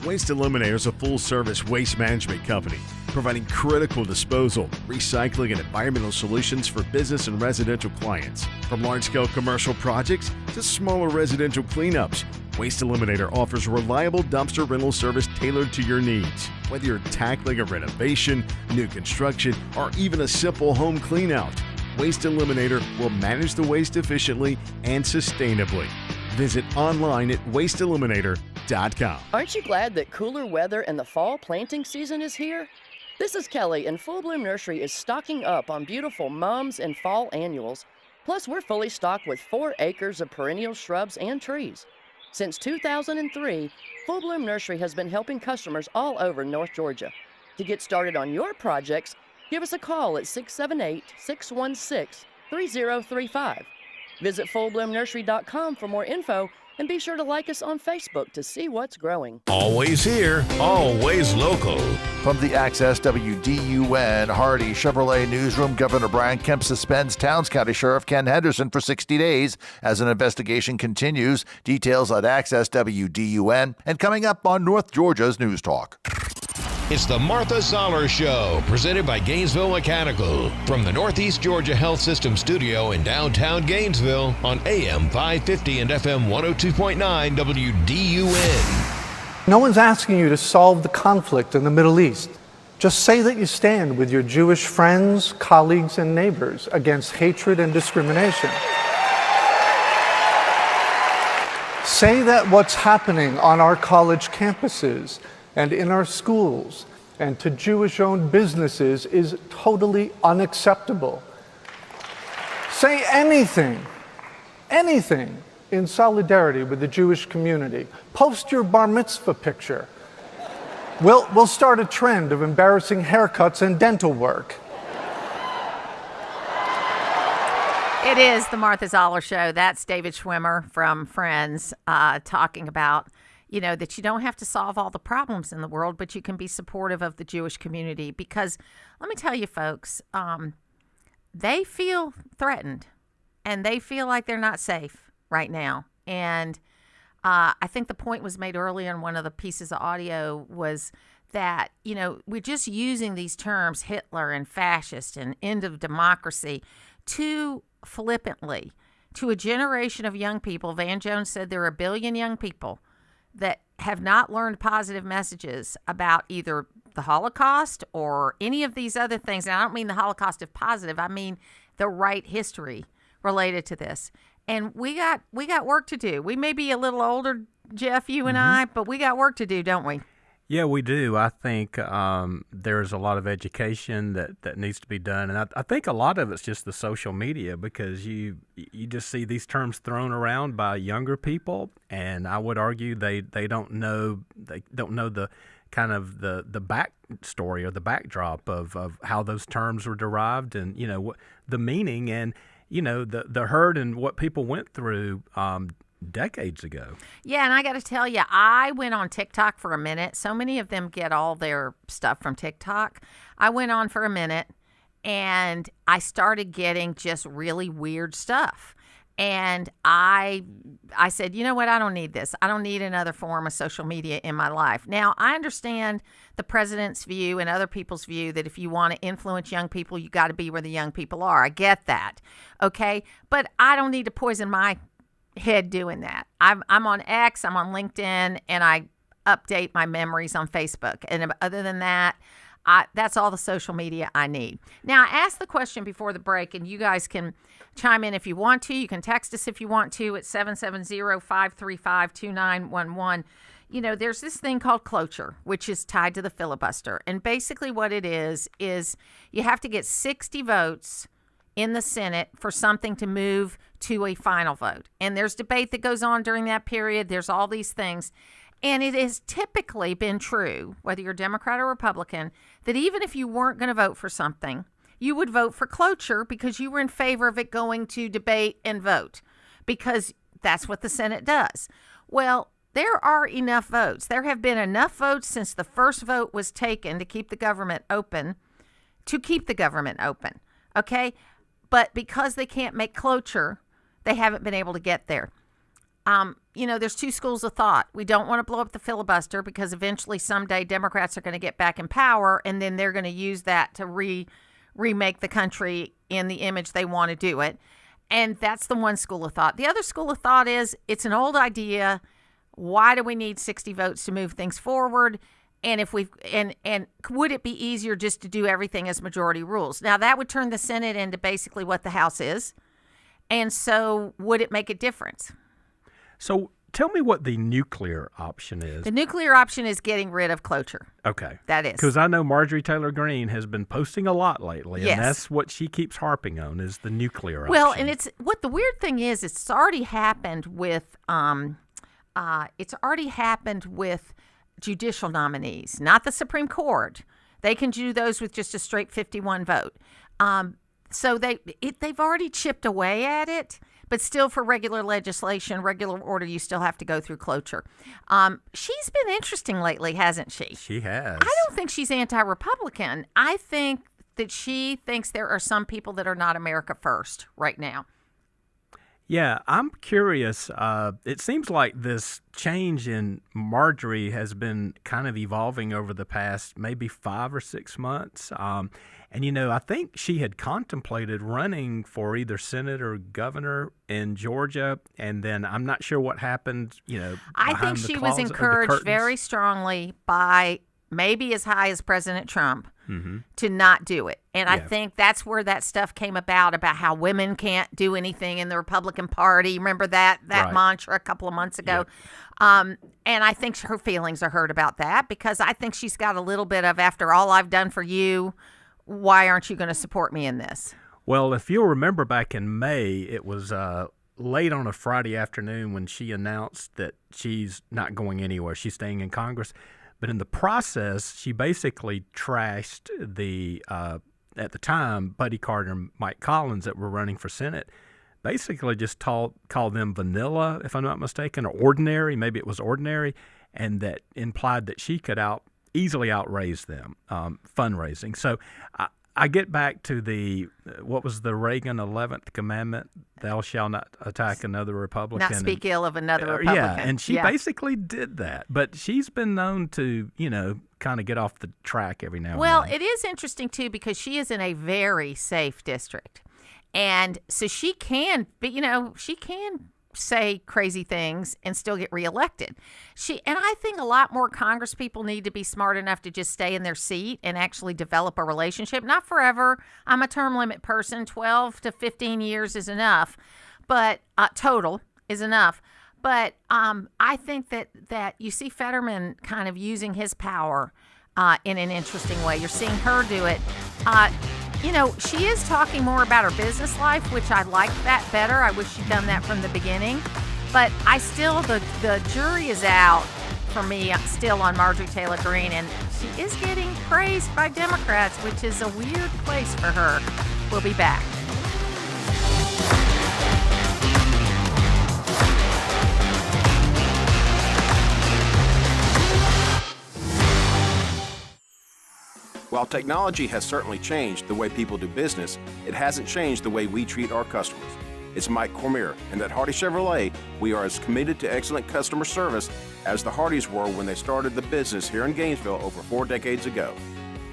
Waste Eliminator is a full-service waste management company, providing critical disposal, recycling, and environmental solutions for business and residential clients. From large-scale commercial projects to smaller residential cleanups, Waste Eliminator offers reliable dumpster rental service tailored to your needs. Whether you're tackling a renovation, new construction, or even a simple home cleanout, Waste Eliminator will manage the waste efficiently and sustainably. Visit online at wasteeliminator.com. Aren't you glad that cooler weather and the fall planting season is here? This is Kelly, and Full Bloom Nursery is stocking up on beautiful mums and fall annuals. Plus, we're fully stocked with 4 acres of perennial shrubs and trees. Since 2003, Full Bloom Nursery has been helping customers all over North Georgia. To get started on your projects, give us a call at 678-616-3035. Visit fullbloomnursery.com for more info And be sure to like us on Facebook to see what's growing. Always here, always local. From the Access WDUN Hardy Chevrolet Newsroom, Governor Brian Kemp suspends Towns County Sheriff Ken Henderson for 60 days as an investigation continues. Details at Access WDUN. And coming up on North Georgia's News Talk. It's the Martha Zoller Show, presented by Gainesville Mechanical. From the Northeast Georgia Health System studio in downtown Gainesville on AM 550 and FM 102.9 WDUN. No one's asking you to solve the conflict in the Middle East. Just say that you stand with your Jewish friends, colleagues, and neighbors against hatred and discrimination. Say that what's happening on our college campuses and in our schools and to Jewish-owned businesses is totally unacceptable. Say anything in solidarity with the Jewish community. Post your bar mitzvah picture. We'll start a trend of embarrassing haircuts and dental work. It is the Martha Zoller Show. That's David Schwimmer from Friends talking about that you don't have to solve all the problems in the world, but you can be supportive of the Jewish community. Because let me tell you, folks, they feel threatened and they feel like they're not safe right now. And I think the point was made earlier in one of the pieces of audio was that, we're just using these terms, Hitler and fascist and end of democracy, too flippantly to a generation of young people. Van Jones said there are 1 billion young people that have not learned positive messages about either the Holocaust or any of these other things. And I don't mean the Holocaust of positive. I mean the right history related to this. And we got work to do. We may be a little older, Jeff, you and I, but we got work to do, don't we? Yeah, we do. I think there's a lot of education that needs to be done. And I think a lot of it's just the social media, because you just see these terms thrown around by younger people. And I would argue they don't know the kind of the backstory or the backdrop of how those terms were derived and, the meaning and, the hurt and what people went through decades ago. Yeah, and I got to tell you, I went on TikTok for a minute. So many of them get all their stuff from TikTok. I went on for a minute, and I started getting just really weird stuff. And I said, you know what? I don't need this. I don't need another form of social media in my life. Now, I understand the president's view and other people's view that if you want to influence young people, you got to be where the young people are. I get that. Okay. But I don't need to poison my head doing that. I'm on X, I'm on LinkedIn, and I update my memories on Facebook. And other than that, that's all the social media I need. Now, I asked the question before the break, and you guys can chime in if you want to. You can text us if you want to at 770-535-2911. There's this thing called cloture, which is tied to the filibuster. And basically what it is you have to get 60 votes in the Senate for something to move to a final vote. And there's debate that goes on during that period. There's all these things. And it has typically been true, whether you're Democrat or Republican, that even if you weren't going to vote for something, you would vote for cloture because you were in favor of it going to debate and vote, because that's what the Senate does. Well, there are enough votes. There have been enough votes since the first vote was taken to keep the government open, okay? But because they can't make cloture, they haven't been able to get there. There's two schools of thought. We don't want to blow up the filibuster because eventually someday Democrats are going to get back in power, and then they're going to use that to remake the country in the image they want to do it. And that's the one school of thought. The other school of thought is it's an old idea. Why do we need 60 votes to move things forward? And and would it be easier just to do everything as majority rules? Now, that would turn the Senate into basically what the House is. And so would it make a difference? So tell me what the nuclear option is. The nuclear option is getting rid of cloture. Okay. That is. Because I know Marjorie Taylor Greene has been posting a lot lately, yes. And that's what she keeps harping on is the nuclear option. Well, and it's what the weird thing is, it's already happened with judicial nominees, not the Supreme Court. They can do those with just a straight 51 vote. So they've already chipped away at it. But still, for regular legislation, regular order, you still have to go through cloture. She's been interesting lately, hasn't she? She has. I don't think she's anti-Republican. I think that she thinks there are some people that are not America first right now. Yeah, I'm curious. It seems like this change in Marjorie has been kind of evolving over the past maybe 5 or 6 months. And, you know, I think she had contemplated running for either Senate or governor in Georgia. And then I'm not sure what happened, you know, I think she was encouraged very strongly by maybe as high as President Trump to not do it. And I think that's where that stuff came about how women can't do anything in the Republican Party. Remember that Right. mantra a couple of months ago? And I think her feelings are hurt about that because I think she's got a little bit of, after all I've done for you, why aren't you going to support me in this? Well, if you'll remember back in May, it was late on a Friday afternoon when she announced that she's not going anywhere. She's staying in Congress. But in the process, she basically trashed the, at the time, Buddy Carter and Mike Collins that were running for Senate, basically just called them vanilla, if I'm not mistaken, or ordinary. Maybe it was ordinary, and that implied that she could easily outraise them, fundraising. So I get back to what was the Reagan 11th commandment? Thou shalt not attack another Republican. Not speak ill of another Republican. Yeah, and she basically did that. But she's been known to, you know, kind of get off the track every now and then. Well, it is interesting, too, because she is in a very safe district. And so she can, but, you know, she can say crazy things and still get reelected. And I think a lot more Congress people need to be smart enough to just stay in their seat and actually develop a relationship. Not forever. I'm a term limit person. 12 to 15 years is enough, but total is enough. But I think that you see Fetterman kind of using his power in an interesting way. You're seeing her do it. You know, she is talking more about her business life, which I like that better. I wish she'd done that from the beginning. But I still, the jury is out for me still on Marjorie Taylor Greene, and she is getting praised by Democrats, which is a weird place for her. We'll be back. While technology has certainly changed the way people do business, it hasn't changed the way we treat our customers. It's Mike Cormier, and at Hardy Chevrolet, we are as committed to excellent customer service as the Hardys were when they started the business here in Gainesville over 4 decades ago.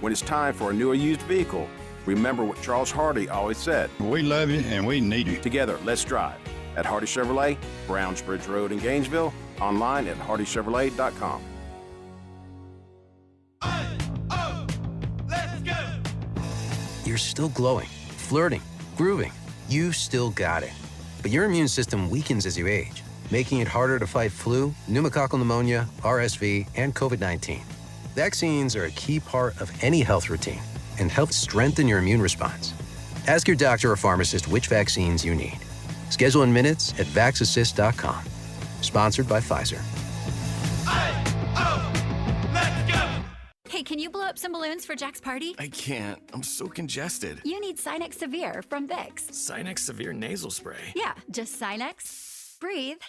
When it's time for a new or used vehicle, remember what Charles Hardy always said. We love you and we need you. Together, let's drive. At Hardy Chevrolet, Brownsbridge Road in Gainesville, online at hardychevrolet.com. You're still glowing, flirting, grooving. You've still got it. But your immune system weakens as you age, making it harder to fight flu, pneumococcal pneumonia, RSV, and COVID-19. Vaccines are a key part of any health routine and help strengthen your immune response. Ask your doctor or pharmacist which vaccines you need. Schedule in minutes at vaxassist.com. Sponsored by Pfizer. Hey, can you blow up some balloons for Jack's party? I can't. I'm so congested. You need Sinex Severe from Vicks. Sinex Severe nasal spray. Yeah, just Sinex. Breathe.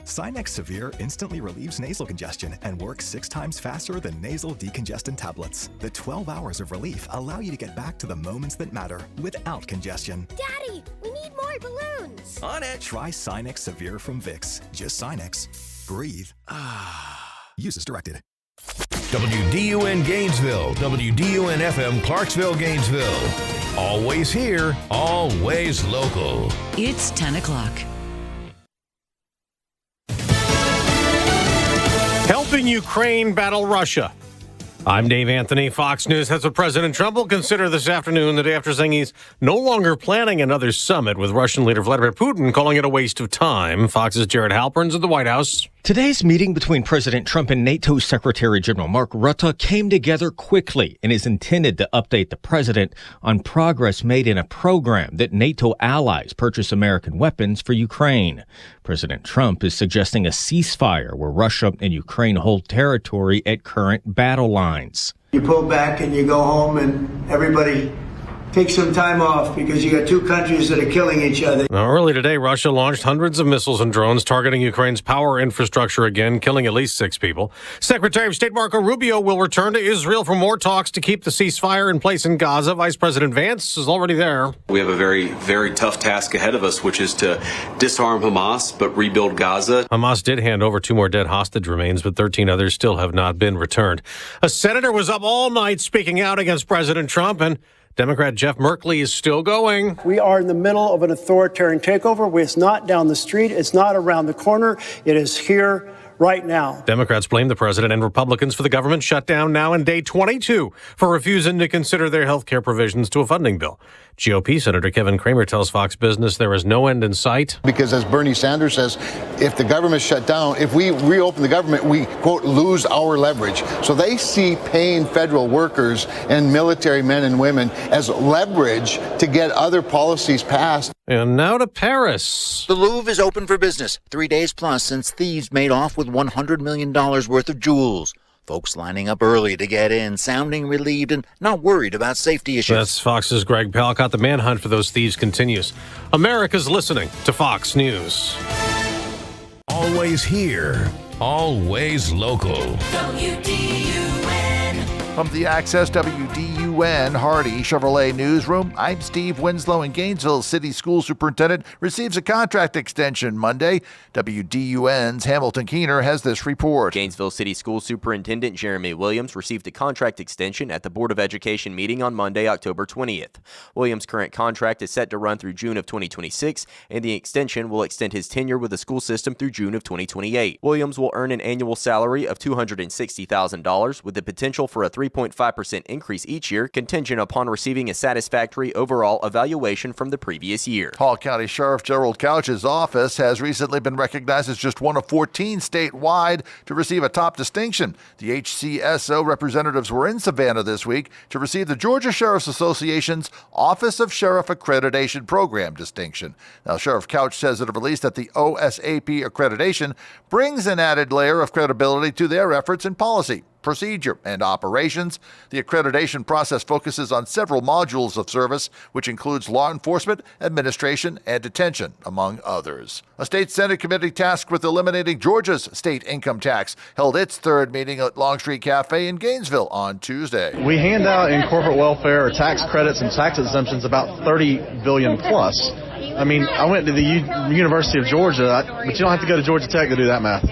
Sinex Severe instantly relieves nasal congestion and works 6 times faster than nasal decongestant tablets. The 12 hours of relief allow you to get back to the moments that matter without congestion. Daddy, we need more balloons. On it! Try Sinex Severe from Vicks. Just Sinex. Breathe. Use as directed. WDUN Gainesville, WDUN FM Clarksville, Gainesville. Always here, always local. It's 10 o'clock. Helping Ukraine battle Russia. I'm Dave Anthony. Fox News has what President Trump will consider this afternoon, the day after saying he's no longer planning another summit with Russian leader Vladimir Putin, calling it a waste of time. Fox's Jared Halpern's at the White House. Today's meeting between President Trump and NATO Secretary General Mark Rutte came together quickly and is intended to update the president on progress made in a program that NATO allies purchase American weapons for Ukraine. President Trump is suggesting a ceasefire where Russia and Ukraine hold territory at current battle lines. You pull back and you go home and everybody take some time off because you got two countries that are killing each other. Now, early today, Russia launched hundreds of missiles and drones targeting Ukraine's power infrastructure again, killing at least 6 people. Secretary of State Marco Rubio will return to Israel for more talks to keep the ceasefire in place in Gaza. Vice President Vance is already there. We have a very, very tough task ahead of us, which is to disarm Hamas but rebuild Gaza. Hamas did hand over 2 more dead hostage remains, but 13 others still have not been returned. A senator was up all night speaking out against President Trump, and Democrat Jeff Merkley is still going. We are in the middle of an authoritarian takeover. It's not down the street. It's not around the corner. It is here right now. Democrats blame the president and Republicans for the government shutdown now in day 22 for refusing to consider their health care provisions to a funding bill. GOP Senator Kevin Cramer tells Fox Business there is no end in sight. Because as Bernie Sanders says, if the government shut down, if we reopen the government, we, quote, lose our leverage. So they see paying federal workers and military men and women as leverage to get other policies passed. And now to Paris. The Louvre is open for business 3 days plus since thieves made off with $100 million worth of jewels. Folks lining up early to get in, sounding relieved and not worried about safety issues. That's Fox's Greg Palcott. The manhunt for those thieves continues. America's listening to Fox News. Always here, always local. From the Access WDUN Hardy Chevrolet Newsroom, I'm Steve Winslow. In Gainesville, City School Superintendent receives a contract extension Monday. WDUN's Hamilton Keener has this report. Gainesville City School Superintendent Jeremy Williams received a contract extension at the Board of Education meeting on Monday, October 20th. Williams' current contract is set to run through June of 2026, and the extension will extend his tenure with the school system through June of 2028. Williams will earn an annual salary of $260,000 with the potential for a 3.5% increase each year, contingent upon receiving a satisfactory overall evaluation from the previous year. Hall County Sheriff Gerald Couch's office has recently been recognized as just one of 14 statewide to receive a top distinction. The HCSO representatives were in Savannah this week to receive the Georgia Sheriff's Association's Office of Sheriff Accreditation Program distinction. Now, Sheriff Couch says in a release that the OSAP accreditation brings an added layer of credibility to their efforts in policy, procedure, and operations. The accreditation process focuses on several modules of service, which includes law enforcement, administration, and detention, among others. A state Senate committee tasked with eliminating Georgia's state income tax held its third meeting at Longstreet Cafe in Gainesville on Tuesday. We hand out in corporate welfare tax credits and tax exemptions about $30 billion plus. I mean, I went to the University of Georgia, but you don't have to go to Georgia Tech to do that math.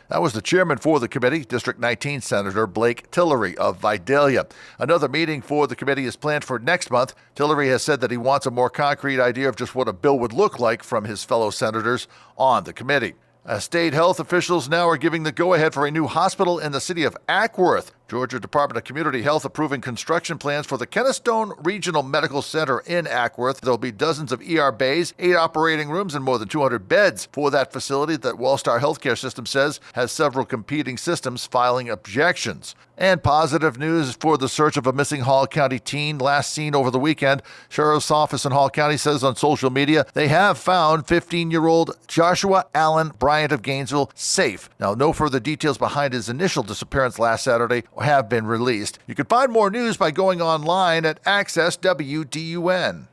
That was the chairman for the committee, District 19 Senator Blake Tillery of Vidalia. Another meeting for the committee is planned for next month. Tillery has said that he wants a more concrete idea of just what a bill would look like from his fellow senators on the committee. State health officials now are giving the go-ahead for a new hospital in the city of Ackworth. Georgia Department of Community Health approving construction plans for the Kennestone Regional Medical Center in Ackworth. There'll be dozens of ER bays, 8 operating rooms, and more than 200 beds for that facility that Wellstar Healthcare System says has several competing systems filing objections. And positive news for the search of a missing Hall County teen last seen over the weekend. Sheriff's Office in Hall County says on social media they have found 15-year-old Joshua Allen Bryant of Gainesville safe. Now, no further details behind his initial disappearance last Saturday have been released. You can find more news by going online at Access WDUN.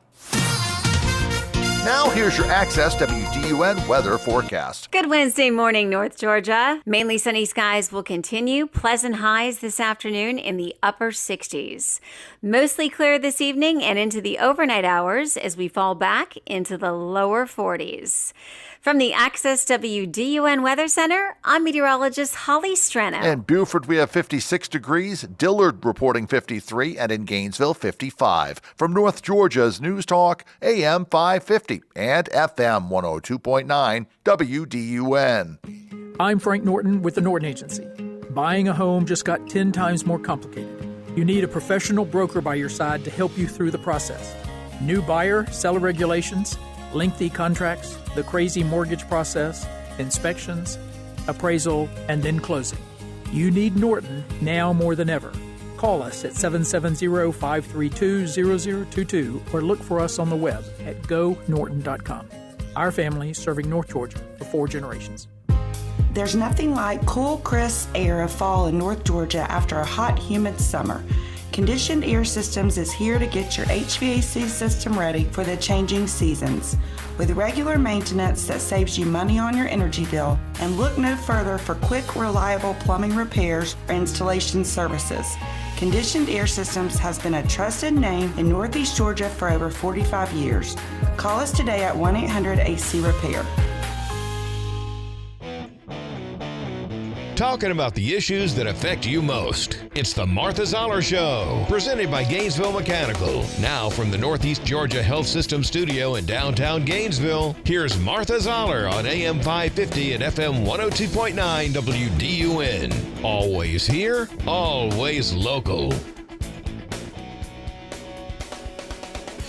Now here's your Access WDUN weather forecast. Good Wednesday morning, North Georgia. Mainly sunny skies will continue. Pleasant highs this afternoon in the upper 60s. Mostly clear this evening and into the overnight hours as we fall back into the lower 40s. From the Access WDUN Weather Center, I'm meteorologist Holly Strano. In Beaufort, we have 56 degrees, Dillard reporting 53, and in Gainesville, 55. From North Georgia's News Talk, AM 550 and FM 102.9 WDUN. I'm Frank Norton with the Norton Agency. Buying a home just got 10 times more complicated. You need a professional broker by your side to help you through the process. New buyer, seller regulations, lengthy contracts, the crazy mortgage process, inspections, appraisal, and then closing. You need Norton now more than ever. Call us at 770-532-0022 or look for us on the web at gonorton.com. Our family serving North Georgia for 4 generations. There's nothing like cool, crisp air of fall in North Georgia after a hot, humid summer. Conditioned Air Systems is here to get your HVAC system ready for the changing seasons. With regular maintenance that saves you money on your energy bill, and look no further for quick, reliable plumbing repairs or installation services. Conditioned Air Systems has been a trusted name in Northeast Georgia for over 45 years. Call us today at 1-800-AC-REPAIR. Talking about the issues that affect you most. It's the Martha Zoller Show, presented by Gainesville Mechanical. Now from the Northeast Georgia Health System studio in downtown Gainesville, here's Martha Zoller on AM 550 and FM 102.9 WDUN. Always here, always local.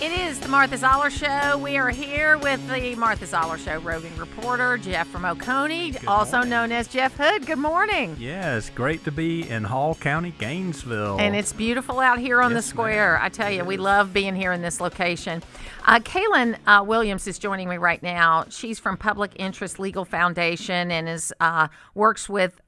It is the Martha Zoller Show. We are here with the Martha Zoller Show roving reporter, Jeff from Oconee, also known as Jeff Hood. Good morning. Yeah, it's great to be in Hall County, Gainesville. And it's beautiful out here on the square. I tell you, we love being here in this location. Kaylan Williams is joining me right now. She's from Public Interest Legal Foundation and is works with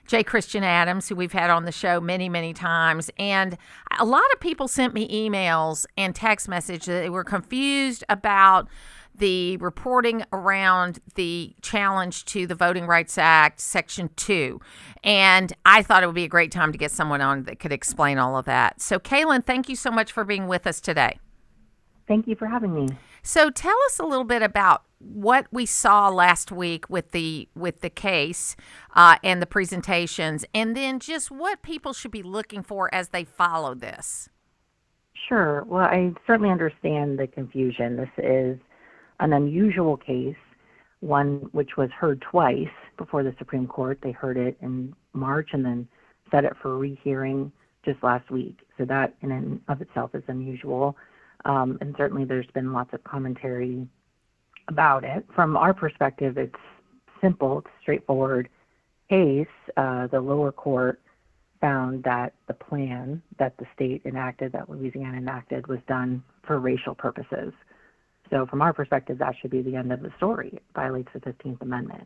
J. Christian Adams, who we've had on the show many, many times. And a lot of people sent me emails and text messages that they were confused about the reporting around the challenge to the Voting Rights Act, Section 2. And I thought it would be a great time to get someone on that could explain all of that. So, Kaylan, thank you so much for being with us today. Thank you for having me. So tell us a little bit about what we saw last week with the case and the presentations, and then just what people should be looking for as they follow this. Sure. Well, I certainly understand the confusion. This is an unusual case, one which was heard twice before the Supreme Court. They heard it in March and then set it for rehearing just last week. So that in and of itself is unusual. And certainly there's been lots of commentary about it. From our perspective, it's simple, it's a straightforward case. The lower court found that the plan that the state enacted, that Louisiana enacted, was done for racial purposes. So from our perspective, that should be the end of the story. It violates the 15th Amendment.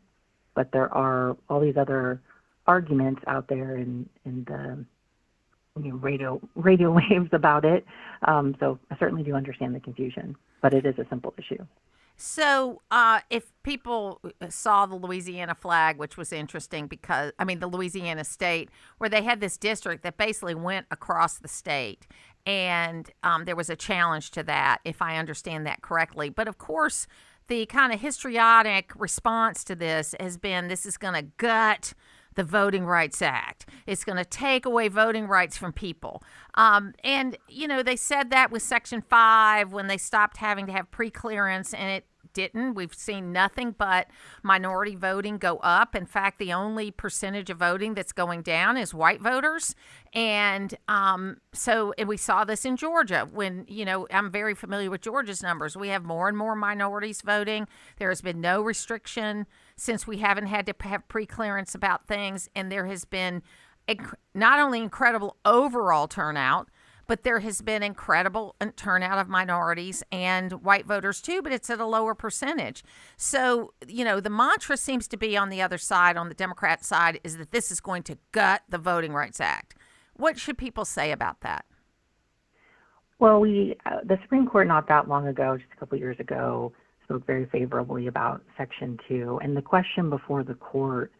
But there are all these other arguments out there in the radio waves about it. So I certainly do understand the confusion, but it is a simple issue. So if people saw the Louisiana flag, which was interesting because, the Louisiana state, where they had this district that basically went across the state, and there was a challenge to that, if I understand that correctly. But of course, the kind of histrionic response to this has been, this is going to gut the Voting Rights Act. It's going to take away voting rights from people. And, they said that with Section 5 when they stopped having to have preclearance, and it didn't. We've seen nothing but minority voting go up. In fact, the only percentage of voting that's going down is white voters. And so we saw this in Georgia when, I'm very familiar with Georgia's numbers. We have more and more minorities voting. There has been no restriction since we haven't had to have preclearance about things. And there has been not only incredible overall turnout, but there has been incredible turnout of minorities and white voters too, but it's at a lower percentage. So, the mantra seems to be on the other side, on the Democrat side, is that this is going to gut the Voting Rights Act. What should people say about that? Well, the Supreme Court not that long ago, just a couple of years ago, spoke very favorably about Section 2. And the question before the court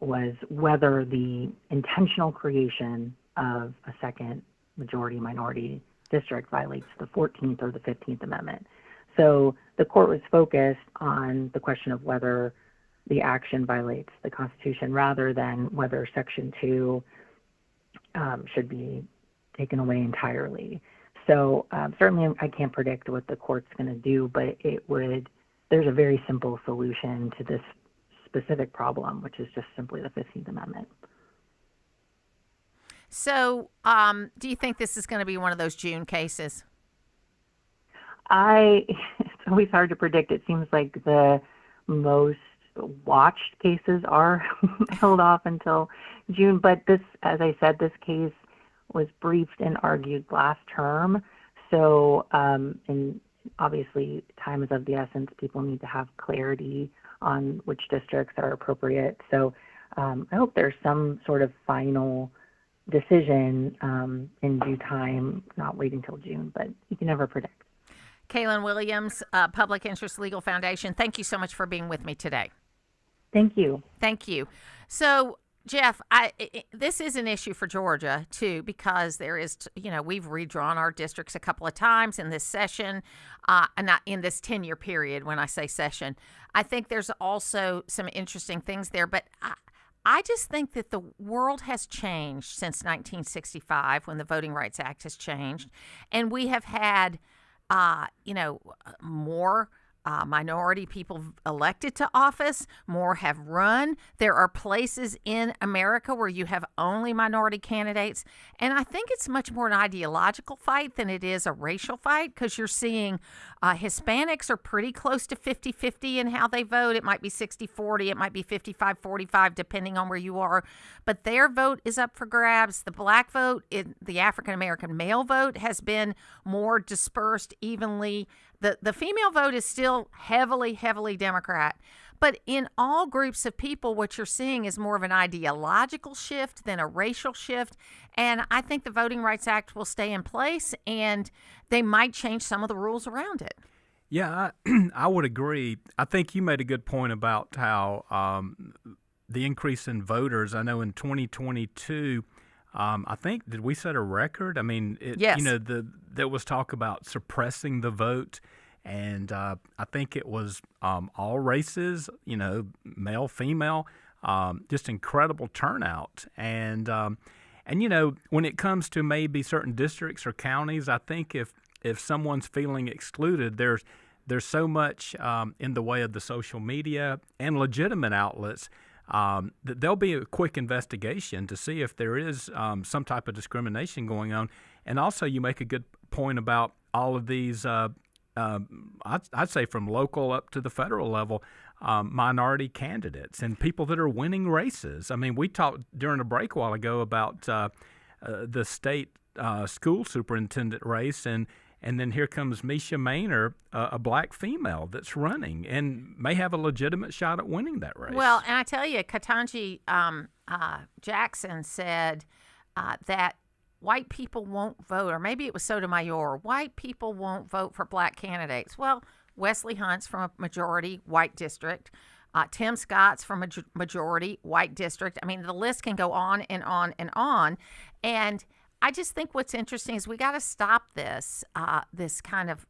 was whether the intentional creation of a second majority-minority district violates the 14th or the 15th Amendment. So the court was focused on the question of whether the action violates the Constitution rather than whether Section 2 should be taken away entirely. So certainly I can't predict what the court's going to do, but there's a very simple solution to this specific problem, which is just simply the 15th Amendment. So do you think this is going to be one of those June cases? It's always hard to predict. It seems like the most watched cases are held off until June. But this, as I said, this case was briefed and argued last term. So, and obviously time is of the essence. People need to have clarity on which districts are appropriate. So I hope there's some sort of final decision in due time, not waiting till June, but you can never predict. Kaylan Williams, Public Interest Legal Foundation, thank you so much for being with me today. Thank you. Thank you. So, Jeff, this is an issue for Georgia, too, because there is, we've redrawn our districts a couple of times in this session, not in this 10-year period when I say session. I think there's also some interesting things there, but I just think that the world has changed since 1965 when the Voting Rights Act has changed, and we have had, more minority people elected to office, more have run. There are places in America where you have only minority candidates. And I think it's much more an ideological fight than it is a racial fight, because you're seeing Hispanics are pretty close to 50-50 in how they vote. It might be 60-40, it might be 55-45, depending on where you are. But their vote is up for grabs. The black vote, the African-American male vote has been more dispersed evenly. The female vote is still heavily Democrat. But in all groups of people, what you're seeing is more of an ideological shift than a racial shift. And I think the Voting Rights Act will stay in place, and they might change some of the rules around it. Yeah, I would agree. I think you made a good point about how the increase in voters. I know in 2022, I think, did we set a record? I mean, yes. There was talk about suppressing the vote, and I think it was all races, male, female, just incredible turnout. And when it comes to maybe certain districts or counties, I think if someone's feeling excluded, there's so much in the way of the social media and legitimate outlets that there'll be a quick investigation to see if there is some type of discrimination going on. And also, you make a good point about all of these, I'd say from local up to the federal level, minority candidates and people that are winning races. I mean, we talked during a break a while ago about the state school superintendent race, and then here comes Misha Maynor, a black female that's running and may have a legitimate shot at winning that race. Well, and I tell you, Ketanji Jackson said that white people won't vote, or maybe it was Sotomayor, white people won't vote for black candidates. Well, Wesley Hunt's from a majority white district. Tim Scott's from a majority white district. I mean, the list can go on and on and on. And I just think what's interesting is we got to stop this kind of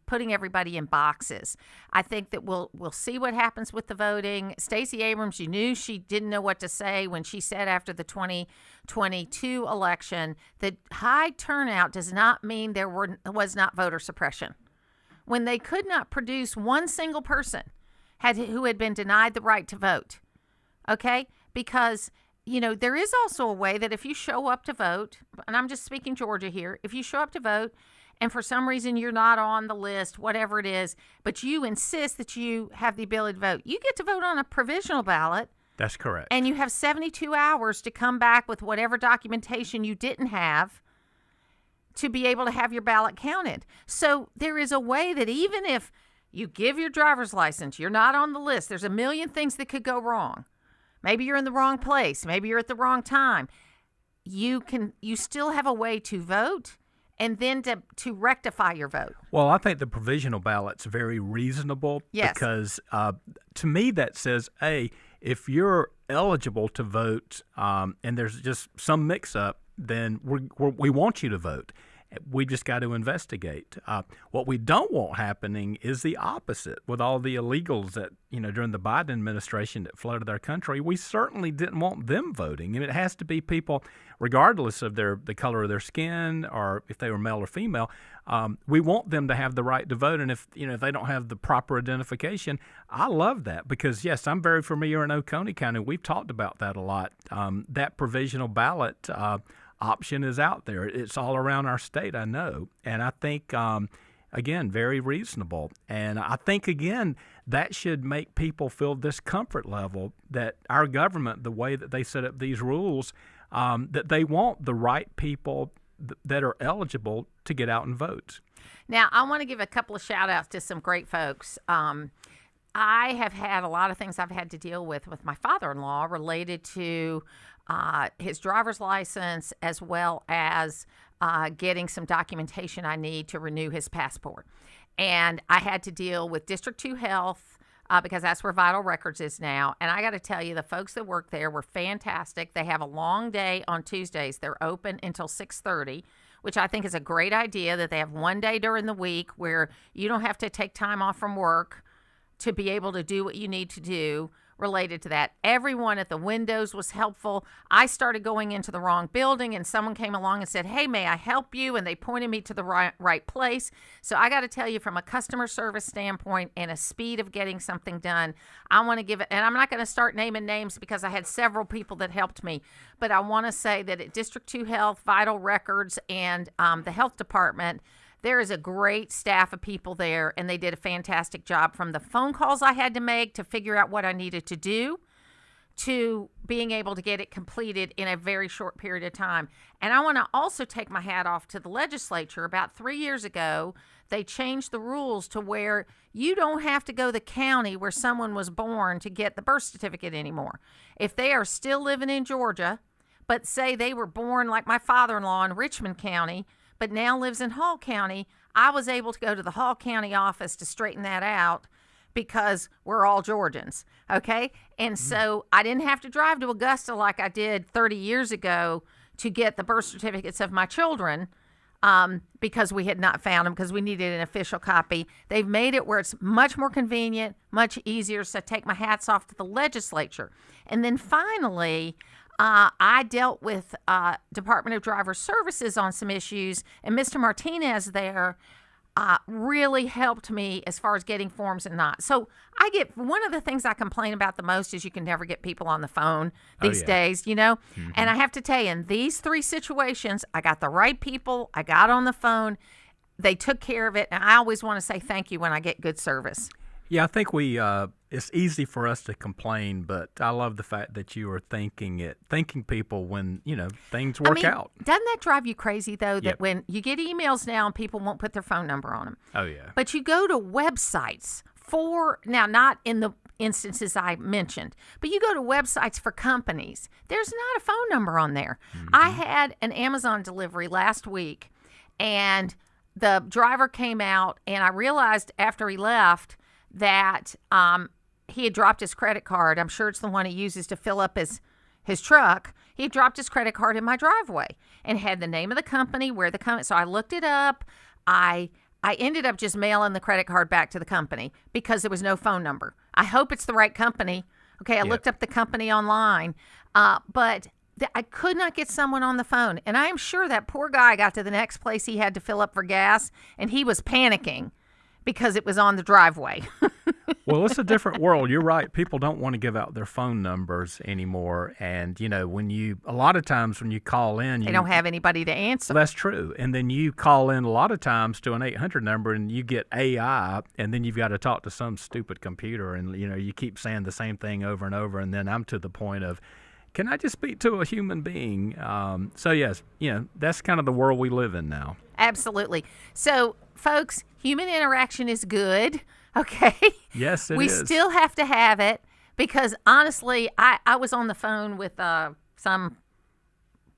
putting everybody in boxes. I think that we'll see what happens with the voting. Stacey Abrams, you knew she didn't know what to say when she said after the 2022 election that high turnout does not mean there was not voter suppression. When they could not produce one single person who had been denied the right to vote, okay? Because there is also a way that if you show up to vote, and I'm just speaking Georgia here, if you show up to vote and for some reason you're not on the list, whatever it is, but you insist that you have the ability to vote, you get to vote on a provisional ballot. That's correct. And you have 72 hours to come back with whatever documentation you didn't have to be able to have your ballot counted. So there is a way that even if you give your driver's license, you're not on the list, there's a million things that could go wrong. Maybe you're in the wrong place. Maybe you're at the wrong time. You still have a way to vote and then to rectify your vote. Well, I think the provisional ballot's very reasonable. Yes. Because to me that says, if you're eligible to vote and there's just some mix-up, then we want you to vote. We just got to investigate. What we don't want happening is the opposite with all the illegals that, during the Biden administration that flooded our country. We certainly didn't want them voting. And it has to be people, regardless of the color of their skin or if they were male or female. We want them to have the right to vote. And if they don't have the proper identification, I love that because, yes, I'm very familiar in Oconee County. We've talked about that a lot. That provisional ballot option is out there. It's all around our state, I know. And I think, again, very reasonable. And I think, again, that should make people feel this comfort level that our government, the way that they set up these rules, that they want the right people that are eligible to get out and vote. Now, I want to give a couple of shout outs to some great folks. I have had a lot of things I've had to deal with my father-in-law related to his driver's license, as well as getting some documentation I need to renew his passport. And I had to deal with District 2 Health because that's where Vital Records is now. And I got to tell you, the folks that work there were fantastic. They have a long day on Tuesdays. They're open until 6:30, which I think is a great idea, that they have one day during the week where you don't have to take time off from work to be able to do what you need to do related to that. Everyone at the windows was helpful. I started going into the wrong building, and someone came along and said, hey, may I help you? And they pointed me to the right place. So I got to tell you, from a customer service standpoint and a speed of getting something done, I want to give it, and I'm not going to start naming names because I had several people that helped me, but I want to say that at District 2 Health, Vital Records, and the health department, there is a great staff of people there, and they did a fantastic job, from the phone calls I had to make to figure out what I needed to do to being able to get it completed in a very short period of time. And I want to also take my hat off to the legislature. About 3 years ago, they changed the rules to where you don't have to go to the county where someone was born to get the birth certificate anymore. If they are still living in Georgia, but say they were born, like my father-in-law, in Richmond County, but now lives in Hall County, I was able to go to the Hall County office to straighten that out because we're all Georgians, okay? And so I didn't have to drive to Augusta like I did 30 years ago to get the birth certificates of my children because we had not found them, because we needed an official copy. They've made it where it's much more convenient, much easier, so I take my hats off to the legislature. And then finally, I dealt with Department of Driver Services on some issues, and Mr. Martinez there really helped me as far as getting forms and not. So I get, one of the things I complain about the most is you can never get people on the phone these days, you know? Mm-hmm. And I have to tell you, in these 3 situations, I got the right people, I got on the phone, they took care of it, and I always want to say thank you when I get good service. Yeah, I think it's easy for us to complain, but I love the fact that you are thanking people when, things work out. Doesn't that drive you crazy, though, that when you get emails now and people won't put their phone number on them? Oh, yeah. But you go to websites now, not in the instances I mentioned, but you go to websites for companies. There's not a phone number on there. Mm-hmm. I had an Amazon delivery last week, and the driver came out, and I realized after he left that he had dropped his credit card. I'm sure it's the one he uses to fill up his truck. He had dropped his credit card in my driveway and had the name of the company, where the company. So I looked it up. I ended up just mailing the credit card back to the company because there was no phone number. I hope it's the right company. Okay, I looked up the company online, but I could not get someone on the phone. And I am sure that poor guy got to the next place he had to fill up for gas, and he was panicking because it was on the driveway. Well, it's a different world. You're right. People don't want to give out their phone numbers anymore. And, a lot of times when you call in, they don't have anybody to answer. That's true. And then you call in a lot of times to an 800 number and you get AI, and then you've got to talk to some stupid computer, and, you keep saying the same thing over and over. And then I'm to the point of, can I just speak to a human being? So, yes, that's kind of the world we live in now. Absolutely. So, folks, human interaction is good, okay? Yes, it is. We still have to have it because, honestly, I was on the phone with some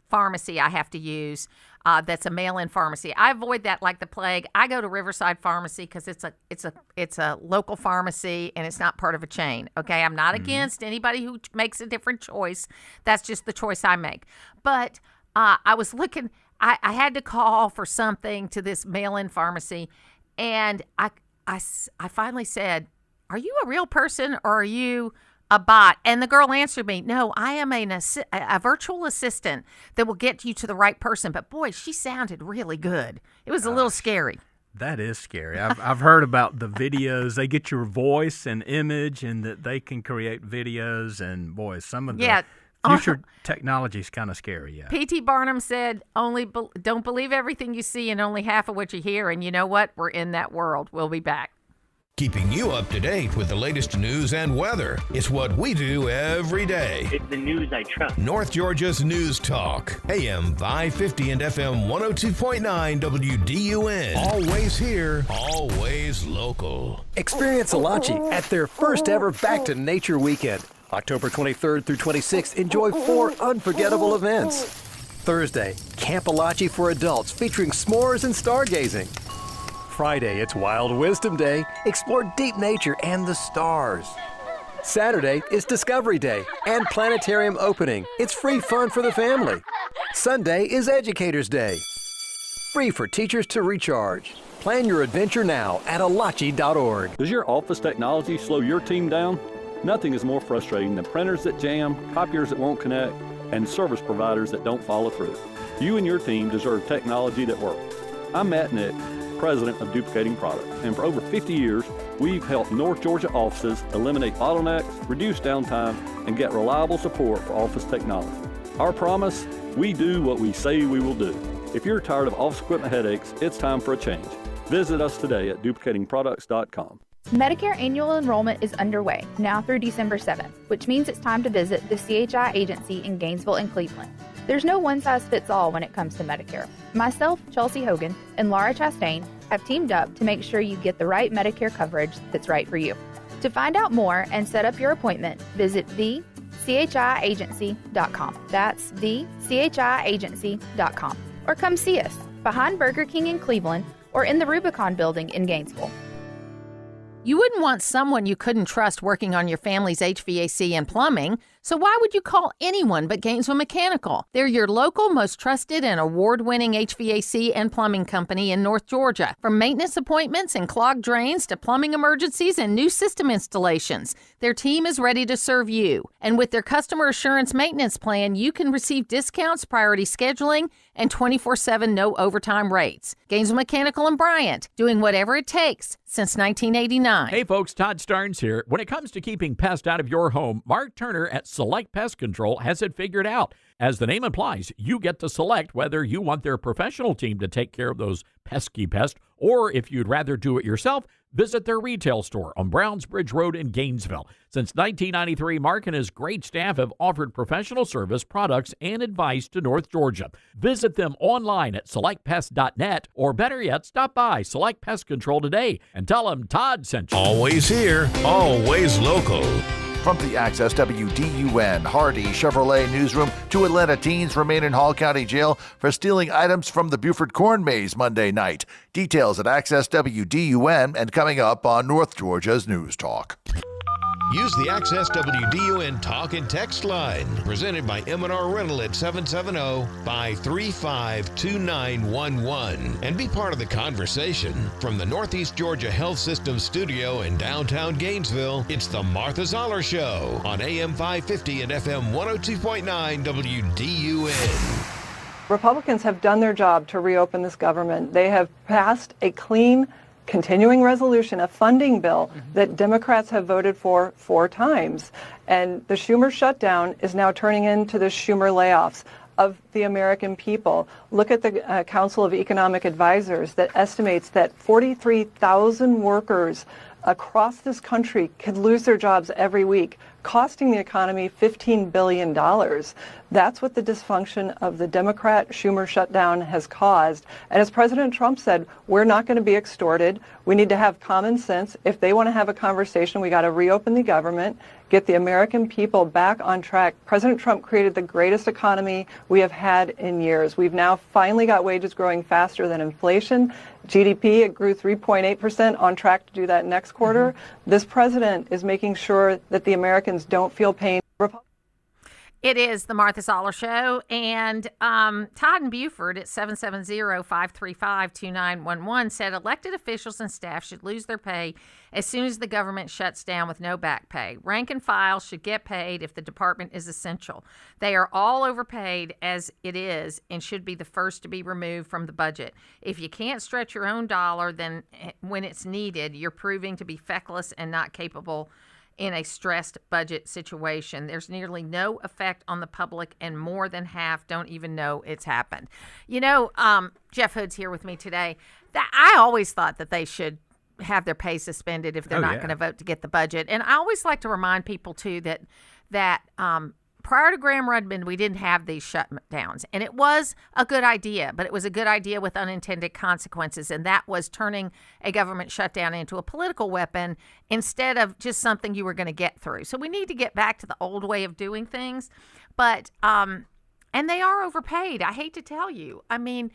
pharmacy I have to use that's a mail-in pharmacy. I avoid that like the plague. I go to Riverside Pharmacy because it's a local pharmacy and it's not part of a chain, okay? I'm not against anybody who makes a different choice. That's just the choice I make. But I was looking... I had to call for something to this mail-in pharmacy, and I finally said, are you a real person or are you a bot? And the girl answered me, no, I am a virtual assistant that will get you to the right person. But, boy, she sounded really good. It was a little scary. That is scary. I've heard about the videos. They get your voice and image, and that they can create videos. And, boy, some of the future technology is kind of scary. Yeah. P.T. Barnum said, don't believe everything you see and only half of what you hear. And you know what? We're in that world. We'll be back. Keeping you up to date with the latest news and weather. It's what we do every day. It's the news I trust. North Georgia's News Talk. AM 550 and FM 102.9 WDUN. Always here, always local. Experience Alachi at their first ever Back to Nature weekend. October 23rd through 26th, enjoy 4 unforgettable events. Thursday, Camp Alachi for adults featuring s'mores and stargazing. Friday, it's Wild Wisdom Day. Explore deep nature and the stars. Saturday is Discovery Day and planetarium opening. It's free fun for the family. Sunday is Educators Day. Free for teachers to recharge. Plan your adventure now at alachi.org. Does your office technology slow your team down? Nothing is more frustrating than printers that jam, copiers that won't connect, and service providers that don't follow through. You and your team deserve technology that works. I'm Matt Nick, president of Duplicating Products, and for over 50 years, we've helped North Georgia offices eliminate bottlenecks, reduce downtime, and get reliable support for office technology. Our promise, we do what we say we will do. If you're tired of office equipment headaches, it's time for a change. Visit us today at duplicatingproducts.com. Medicare annual enrollment is underway, now through December 7th, which means it's time to visit the CHI agency in Gainesville and Cleveland. There's no one-size-fits-all when it comes to Medicare. Myself, Chelsea Hogan, and Laura Chastain have teamed up to make sure you get the right Medicare coverage that's right for you. To find out more and set up your appointment, visit thechiagency.com. That's thechiagency.com. Or come see us behind Burger King in Cleveland or in the Rubicon building in Gainesville. You wouldn't want someone you couldn't trust working on your family's HVAC and plumbing, so why would you call anyone but Gainesville Mechanical? They're your local, most trusted and award-winning HVAC and plumbing company in North Georgia. From maintenance appointments and clogged drains to plumbing emergencies and new system installations, their team is ready to serve you. And with their customer assurance maintenance plan, you can receive discounts, priority scheduling, and 24/7 no overtime rates. Gainesville Mechanical and Bryant, doing whatever it takes since 1989. Hey folks, Todd Starnes here. When it comes to keeping pests out of your home, Mark Turner at Select Pest Control has it figured out. As the name implies, you get to select whether you want their professional team to take care of those pesky pests, or if you'd rather do it yourself, visit their retail store on Brownsbridge Road in Gainesville. Since 1993, Mark and his great staff have offered professional service, products, and advice to North Georgia. Visit them online at selectpest.net, or better yet, stop by Select Pest Control today and tell them Todd sent you. Always here, always local. From the Access WDUN Hardy Chevrolet newsroom, 2 Atlanta teens remain in Hall County Jail for stealing items from the Buford Corn Maze Monday night. Details at Access WDUN and coming up on North Georgia's News Talk. Use the Access WDUN Talk and Text line, presented by M&R Rental at 770-535-2911, and be part of the conversation. From the Northeast Georgia Health System studio in downtown Gainesville, it's the Martha Zoller Show on AM 550 and FM 102.9 WDUN. Republicans have done their job to reopen this government. They have passed a clean continuing resolution, a funding bill that Democrats have voted for 4 times. And the Schumer shutdown is now turning into the Schumer layoffs of the American people. Look at the Council of Economic Advisors that estimates that 43,000 workers across this country could lose their jobs every week, costing the economy $15 billion. That's what the dysfunction of the Democrat Schumer shutdown has caused. And as President Trump said, we're not going to be extorted. We need to have common sense. If they want to have a conversation, we got to reopen the government, get the American people back on track. President Trump created the greatest economy we have had in years. We've now finally got wages growing faster than inflation. GDP, it grew 3.8%, on track to do that next quarter. This president is making sure that the Americans don't feel pain. It is the Martha Zoller Show, and Todd in Buford at 770-535-2911 said elected officials and staff should lose their pay as soon as the government shuts down with no back pay. Rank and file should get paid if the department is essential. They are all overpaid as it is and should be the first to be removed from the budget. If you can't stretch your own dollar, then when it's needed, you're proving to be feckless and not capable in a stressed budget situation. There's nearly no effect on the public, and more than half don't even know it's happened. You know, Jeff Hood's here with me today. I always thought that they should have their pay suspended if they're not going to vote to get the budget. And I always like to remind people, too, that prior to Graham-Rudman, we didn't have these shutdowns. And it was a good idea, but it was a good idea with unintended consequences. And that was turning a government shutdown into a political weapon instead of just something you were going to get through. So we need to get back to the old way of doing things. But, and they are overpaid. I hate to tell you. I mean,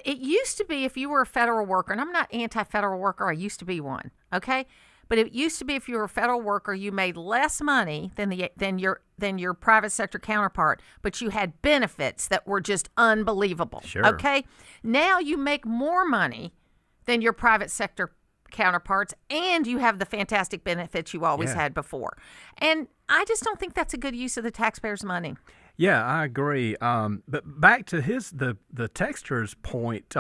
it used to be if you were a federal worker, and I'm not anti-federal worker, I used to be one, okay? But it used to be if you were a federal worker, you made less money than your private sector counterpart, but you had benefits that were just unbelievable, okay? Now you make more money than your private sector counterparts, and you have the fantastic benefits you always had before. And I just don't think that's a good use of the taxpayers' money. Yeah, I agree. But back to the texter's point,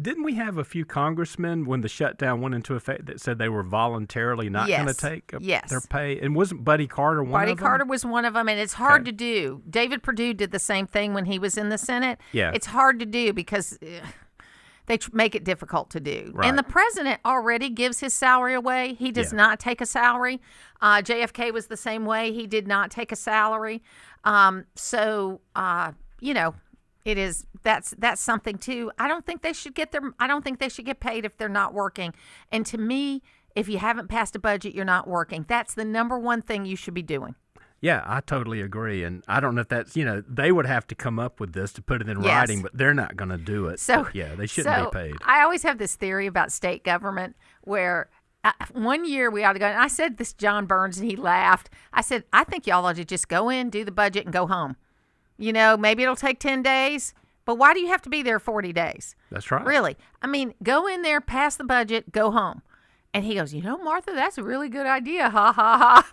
didn't we have a few congressmen when the shutdown went into effect that said they were voluntarily not going to take their pay? And wasn't Buddy Carter one of them? Buddy Carter was one of them, and it's hard to do. David Perdue did the same thing when he was in the Senate. Yeah. It's hard to do because they make it difficult to do. Right. And the president already gives his salary away. He does not take a salary. JFK was the same way. He did not take a salary. It is that's something too. I don't think they should get paid if they're not working. And to me, if you haven't passed a budget, you're not working. That's the number one thing you should be doing. Yeah, I totally agree. And I don't know if that's, they would have to come up with this to put it in writing, but they're not going to do it. So, they shouldn't be paid. I always have this theory about state government where one year we ought to go, and I said this to John Burns, and he laughed. I said, I think y'all ought to just go in, do the budget, and go home. Maybe it'll take 10 days, but why do you have to be there 40 days? That's right. Really. I mean, go in there, pass the budget, go home. And he goes, Martha, that's a really good idea. Ha, ha, ha.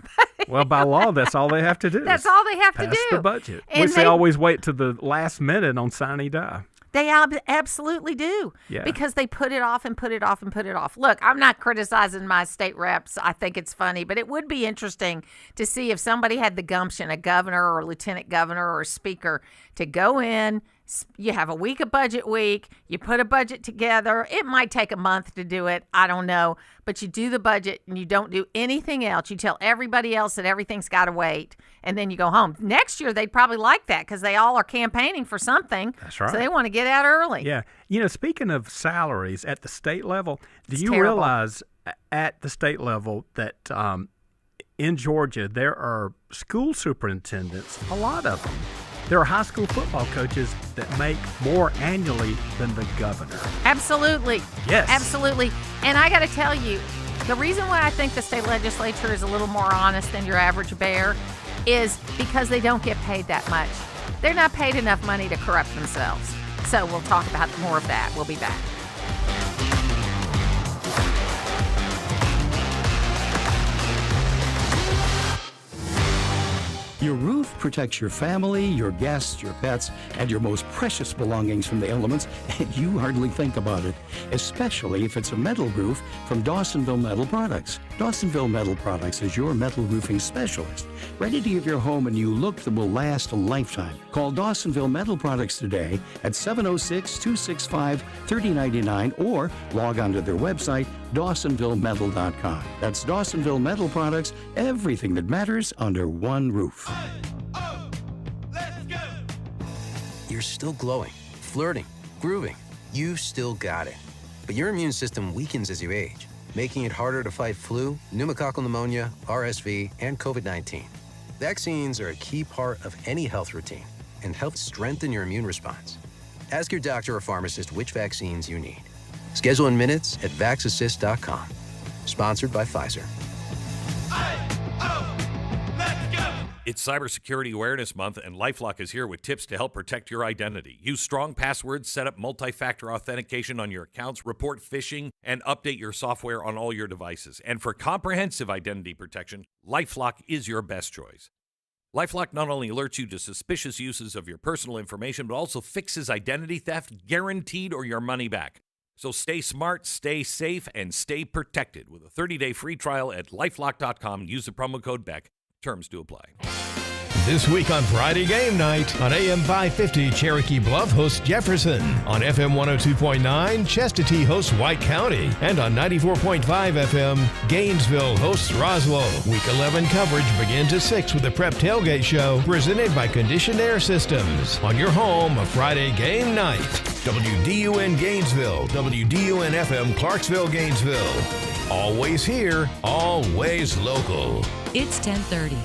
Well, by law, that's all they have to do. That's all they have to do. Pass the budget, which they always wait to the last minute on sine die. They absolutely do. Yeah. Because they put it off and put it off and put it off. Look, I'm not criticizing my state reps. I think it's funny, but it would be interesting to see if somebody had the gumption, a governor or a lieutenant governor or a speaker, to go in. You have a week of budget week. You put a budget together. It might take a month to do it. I don't know. But you do the budget and you don't do anything else. You tell everybody else that everything's got to wait. And then you go home. Next year, they'd probably like that because they all are campaigning for something. That's right. So they want to get out early. Yeah. Speaking of salaries at the state level, do you realize at the state level that in Georgia, there are school superintendents, a lot of them. There are high school football coaches that make more annually than the governor. Absolutely. Yes. Absolutely. And I got to tell you, the reason why I think the state legislature is a little more honest than your average bear is because they don't get paid that much. They're not paid enough money to corrupt themselves. So we'll talk about more of that. We'll be back. Your roof protects your family, your guests, your pets, and your most precious belongings from the elements, and you hardly think about it, especially if it's a metal roof from Dawsonville Metal Products. Dawsonville Metal Products is your metal roofing specialist, ready to give your home a new look that will last a lifetime. Call Dawsonville Metal Products today at 706-265-3099 or log on to their website, DawsonvilleMetal.com. That's Dawsonville Metal Products, everything that matters under one roof. You're still glowing, flirting, grooving. You've still got it. But your immune system weakens as you age, making it harder to fight flu, pneumococcal pneumonia, RSV, and COVID-19. Vaccines are a key part of any health routine and help strengthen your immune response. Ask your doctor or pharmacist which vaccines you need. Schedule in minutes at VaxAssist.com. Sponsored by Pfizer. It's Cybersecurity Awareness Month, and LifeLock is here with tips to help protect your identity. Use strong passwords, set up multi-factor authentication on your accounts, report phishing, and update your software on all your devices. And for comprehensive identity protection, LifeLock is your best choice. LifeLock not only alerts you to suspicious uses of your personal information, but also fixes identity theft, guaranteed, or your money back. So stay smart, stay safe, and stay protected with a 30-day free trial at LifeLock.com. Use the promo code BECK. Terms do apply. This week on Friday Game Night, on AM 550, Cherokee Bluff hosts Jefferson. On FM 102.9, Chestatee hosts White County. And on 94.5 FM, Gainesville hosts Roswell. Week 11 coverage begins at 6 with the Prep Tailgate Show, presented by Conditioned Air Systems. On your home of Friday Game Night. WDUN Gainesville, WDUN FM Clarksville, Gainesville. Always here, always local. It's 10:30.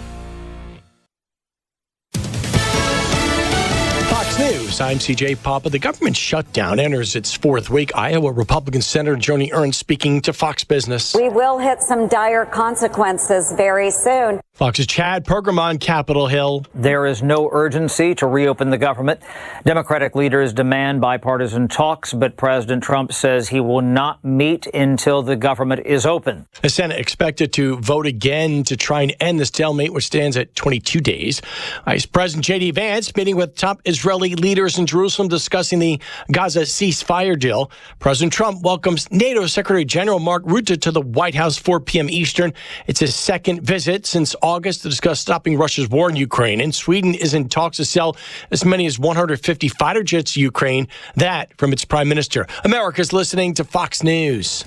Fox News, I'm CJ Papa. The government shutdown enters its fourth week. Iowa Republican Senator Joni Ernst speaking to Fox Business. We will hit some dire consequences very soon. Fox's Chad Pergram on Capitol Hill. There is no urgency to reopen the government. Democratic leaders demand bipartisan talks, but President Trump says he will not meet until the government is open. The Senate expected to vote again to try and end the stalemate, which stands at 22 days. Vice President J.D. Vance meeting with top Israeli leaders in Jerusalem discussing the Gaza ceasefire deal. President Trump welcomes NATO Secretary General Mark Rutte to the White House 4 p.m. Eastern. It's his second visit since August to discuss stopping Russia's war in Ukraine. And Sweden is in talks to sell as many as 150 fighter jets to Ukraine. That from its prime minister. America's listening to Fox News.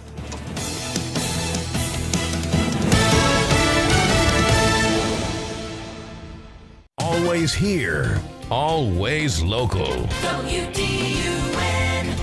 Always here, always local. WDUN.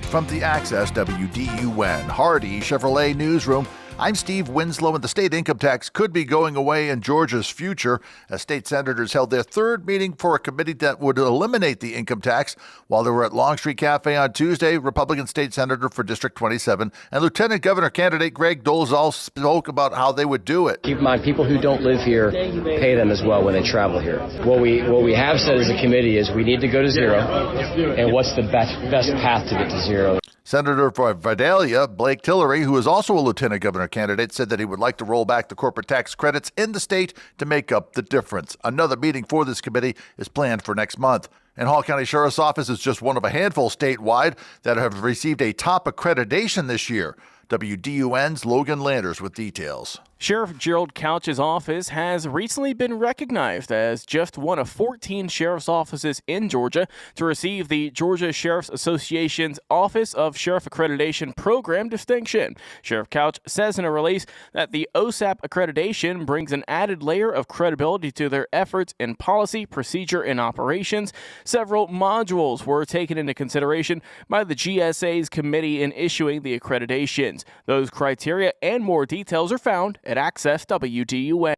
From the Access WDUN Hardy Chevrolet Newsroom, I'm Steve Winslow, and the state income tax could be going away in Georgia's future as state senators held their third meeting for a committee that would eliminate the income tax. While they were at Longstreet Cafe on Tuesday, Republican state senator for District 27 and Lieutenant Governor candidate Greg Dolezal spoke about how they would do it. Keep in mind, people who don't live here, pay them as well when they travel here. What we have said as a committee is we need to go to zero, and what's the best path to get to zero. Senator for Vidalia, Blake Tillery, who is also a lieutenant governor candidate, said that he would like to roll back the corporate tax credits in the state to make up the difference. Another meeting for this committee is planned for next month. And Hall County Sheriff's Office is just one of a handful statewide that have received a top accreditation this year. WDUN's Logan Landers with details. Sheriff Gerald Couch's office has recently been recognized as just one of 14 sheriff's offices in Georgia to receive the Georgia Sheriff's Association's Office of Sheriff Accreditation Program distinction. Sheriff Couch says in a release that the OSAP accreditation brings an added layer of credibility to their efforts in policy, procedure, and operations. Several modules were taken into consideration by the GSA's committee in issuing the accreditations. Those criteria and more details are found at Access WDUN.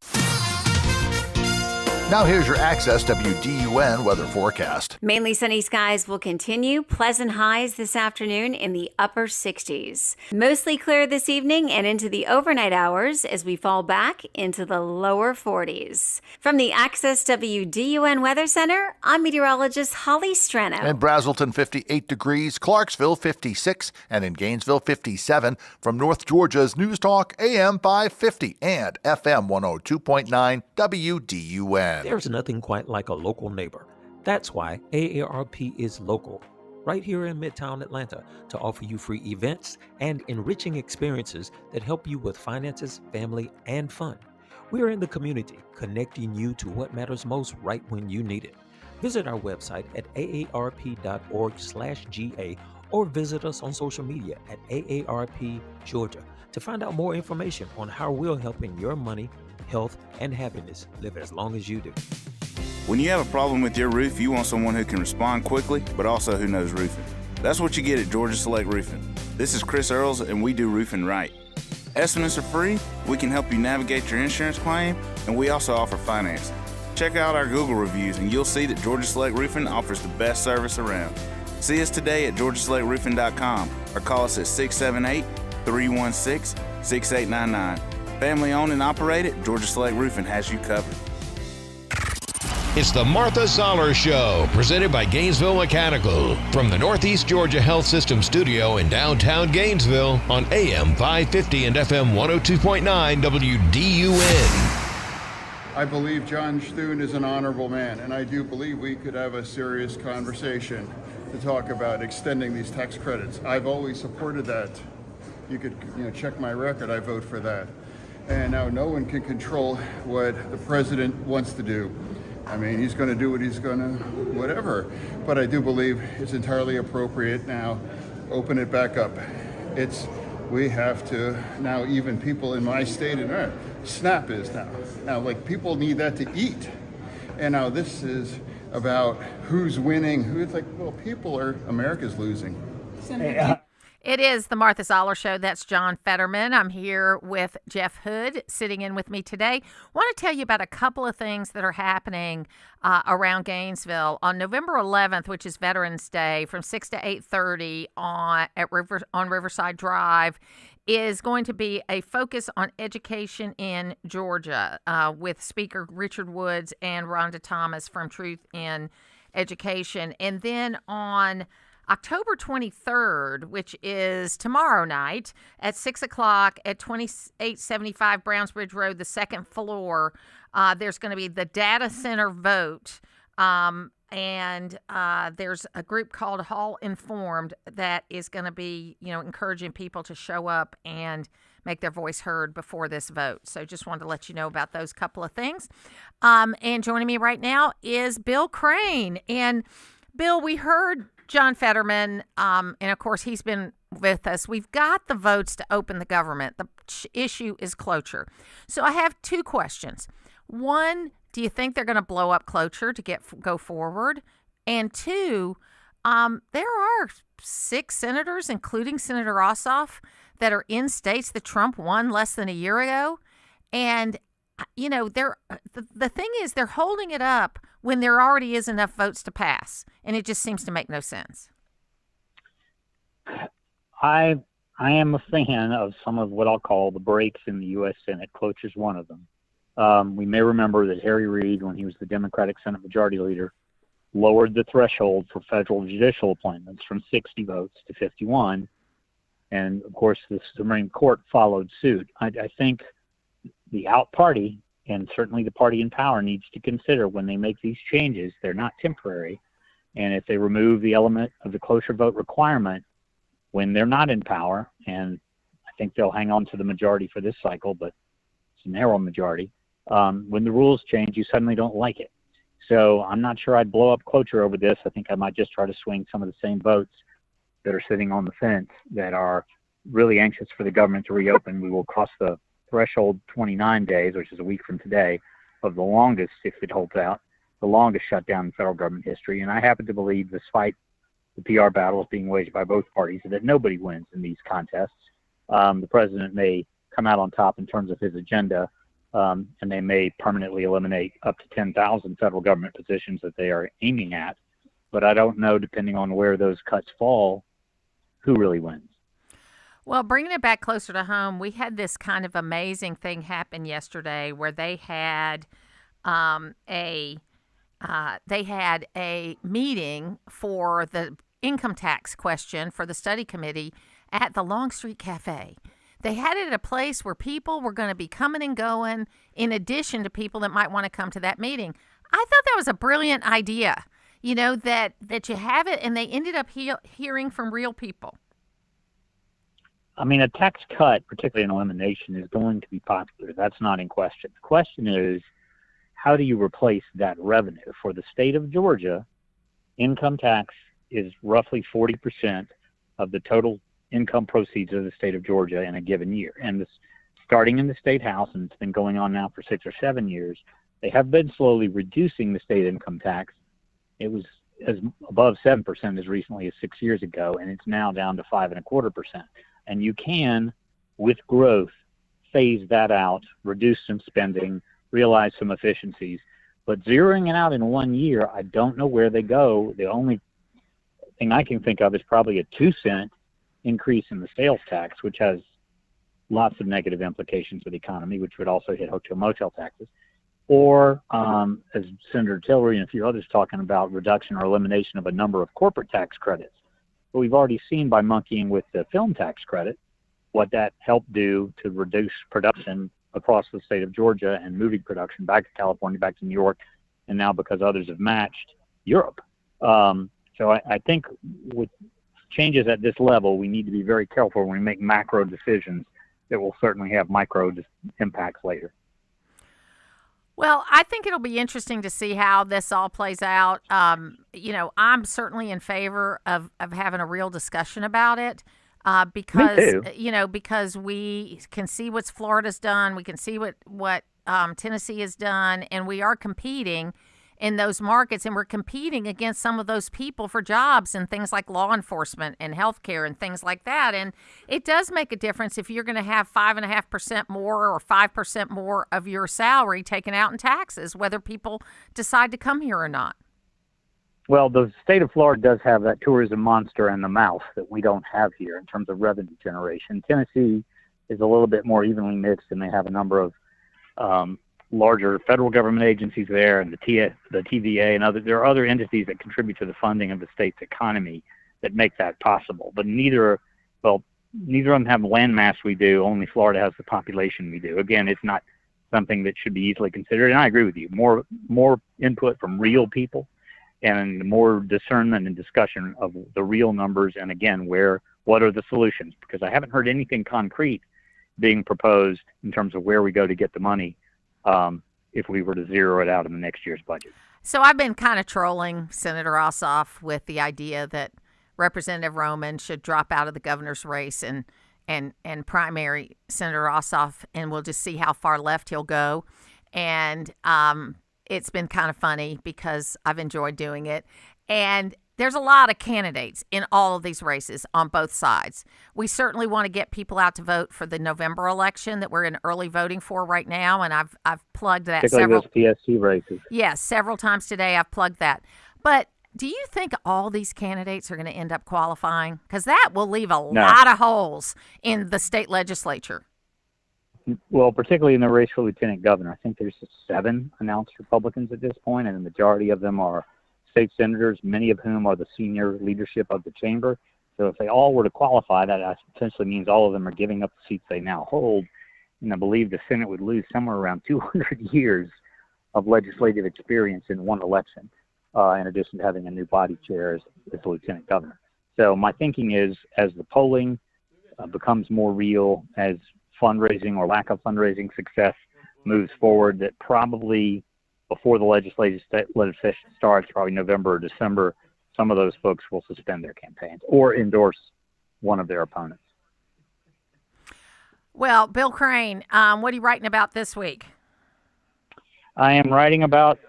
Now here's your Access WDUN weather forecast. Mainly sunny skies will continue. Pleasant highs this afternoon in the upper 60s. Mostly clear this evening and into the overnight hours as we fall back into the lower 40s. From the Access WDUN Weather Center, I'm meteorologist Holly Strano. In Brazelton, 58 degrees, Clarksville, 56, and in Gainesville, 57. From North Georgia's News Talk, AM 550 and FM 102.9 WDUN. There's nothing quite like a local neighbor. That's why AARP is local, right here in Midtown Atlanta, to offer you free events and enriching experiences that help you with finances, family, and fun. We are in the community, connecting you to what matters most right when you need it. Visit our website at aarp.org/GA or visit us on social media at AARP Georgia to find out more information on how we're helping your money, health, and happiness live as long as you do. When you have a problem with your roof, you want someone who can respond quickly, but also who knows roofing. That's what you get at Georgia Select Roofing. This is Chris Earls, and we do roofing right. Estimates are free, we can help you navigate your insurance claim, and we also offer financing. Check out our Google reviews, and you'll see that Georgia Select Roofing offers the best service around. See us today at georgiaselectroofing.com or call us at 678-316-6899. Family owned and operated, Georgia Select Roofing has you covered. It's the Martha Zoller Show, presented by Gainesville Mechanical. From the Northeast Georgia Health System studio in downtown Gainesville on AM 550 and FM 102.9 WDUN. I believe John Thune is an honorable man, and I do believe we could have a serious conversation to talk about extending these tax credits. I've always supported that. You could check my record, I vote for that. And now no one can control what the president wants to do. I mean, he's going to do what he's going to, whatever. But I do believe it's entirely appropriate now. Open it back up. We have to now, even people in my state, and SNAP is now. Now, like, people need that to eat. And now this is about who's winning. It's like, well, America's losing. It is the Martha Zoller Show. That's John Fetterman. I'm here with Jeff Hood sitting in with me today. I want to tell you about a couple of things that are happening around Gainesville. On November 11th, which is Veterans Day, from 6 to 8:30 on Riverside Drive, is going to be a focus on education in Georgia with Speaker Richard Woods and Rhonda Thomas from Truth in Education. And then on October 23rd, which is tomorrow night at 6 o'clock at 2875 Brownsbridge Road, the second floor, there's going to be the data center vote. And there's a group called Hall Informed that is going to be, encouraging people to show up and make their voice heard before this vote. So just wanted to let you know about those couple of things. And joining me right now is Bill Crane. And Bill, we heard John Fetterman, and of course he's been with us. We've got the votes to open the government. The issue is cloture. So I have two questions. One, do you think they're going to blow up cloture to go forward? And two, there are 6 senators, including Senator Ossoff, that are in states that Trump won less than a year ago. And, the thing is they're holding it up when there already is enough votes to pass. And it just seems to make no sense. I am a fan of some of what I'll call the breaks in the U.S. Senate. Cloture is one of them. We may remember that Harry Reid, when he was the Democratic Senate Majority Leader, lowered the threshold for federal judicial appointments from 60 votes to 51. And, of course, the Supreme Court followed suit. I think the out party, and certainly the party in power, needs to consider when they make these changes, they're not temporary. And if they remove the element of the cloture vote requirement when they're not in power, and I think they'll hang on to the majority for this cycle, but it's a narrow majority, when the rules change, you suddenly don't like it. So I'm not sure I'd blow up cloture over this. I think I might just try to swing some of the same votes that are sitting on the fence that are really anxious for the government to reopen. We will cross the threshold 29 days, which is a week from today, of the longest, if it holds out, the longest shutdown in federal government history. And I happen to believe, despite the PR battles being waged by both parties, that nobody wins in these contests. The president may come out on top in terms of his agenda, and they may permanently eliminate up to 10,000 federal government positions that they are aiming at. But I don't know, depending on where those cuts fall, who really wins. Well, bringing it back closer to home, we had this kind of amazing thing happen yesterday where they had a meeting for the income tax question for the study committee at the Long Street Cafe. They had it at a place where people were going to be coming and going, in addition to people that might want to come to that meeting. I thought that was a brilliant idea, that you have it, and they ended up hearing from real people. I mean, a tax cut, particularly an elimination, is going to be popular. That's not in question. The question is, how do you replace that revenue? For the state of Georgia, income tax is roughly 40% of the total income proceeds of the state of Georgia in a given year. And this, starting in the state house, and it's been going on now for 6 or 7 years, they have been slowly reducing the state income tax. It was as above 7% as recently as 6 years ago, and it's now down to 5.25%. And you can, with growth, phase that out, reduce some spending, realize some efficiencies. But zeroing it out in 1 year, I don't know where they go. The only thing I can think of is probably a 2-cent increase in the sales tax, which has lots of negative implications for the economy, which would also hit hotel motel taxes. Or, as Senator Tillery and a few others talking about, reduction or elimination of a number of corporate tax credits. But we've already seen by monkeying with the film tax credit what that helped do to reduce production across the state of Georgia and moving production back to California, back to New York, and now because others have matched, Europe. So I think with changes at this level, we need to be very careful when we make macro decisions that will certainly have micro impacts later. Well, I think it'll be interesting to see how this all plays out. I'm certainly in favor of having a real discussion about it because, because we can see what Florida's done. We can see what Tennessee has done, and we are competing in those markets, and we're competing against some of those people for jobs and things like law enforcement and healthcare and things like that. And it does make a difference if you're going to have 5.5% more or 5% more of your salary taken out in taxes, whether people decide to come here or not. Well, the state of Florida does have that tourism monster in the mouth that we don't have here in terms of revenue generation. Tennessee is a little bit more evenly mixed, and they have a number of larger federal government agencies there, and the TVA and there are other entities that contribute to the funding of the state's economy that make that possible. But neither of them have the landmass we do. Only Florida has the population we do. Again, it's not something that should be easily considered. And I agree with you. More input from real people and more discernment and discussion of the real numbers. And again, what are the solutions? Because I haven't heard anything concrete being proposed in terms of where we go to get the money. If we were to zero it out in the next year's budget. So I've been kind of trolling Senator Ossoff with the idea that Representative Roman should drop out of the governor's race and primary Senator Ossoff, and we'll just see how far left he'll go. And it's been kind of funny because I've enjoyed doing it. And there's a lot of candidates in all of these races on both sides. We certainly want to get people out to vote for the November election that we're in early voting for right now, and I've plugged that particularly those PSC races. Yes, several times today I've plugged that. But do you think all these candidates are going to end up qualifying? Because that will leave a lot of holes in the state legislature. Well, particularly in the race for lieutenant governor. I think there's 7 announced Republicans at this point, and the majority of them are state senators, many of whom are the senior leadership of the chamber. So if they all were to qualify, that essentially means all of them are giving up the seats they now hold. And I believe the Senate would lose somewhere around 200 years of legislative experience in one election, in addition to having a new body chair as the lieutenant governor. So my thinking is, as the polling becomes more real, as fundraising or lack of fundraising success moves forward, that probably before the legislative session starts, probably November or December, some of those folks will suspend their campaigns or endorse one of their opponents. Well, Bill Crane, what are you writing about this week? I am writing about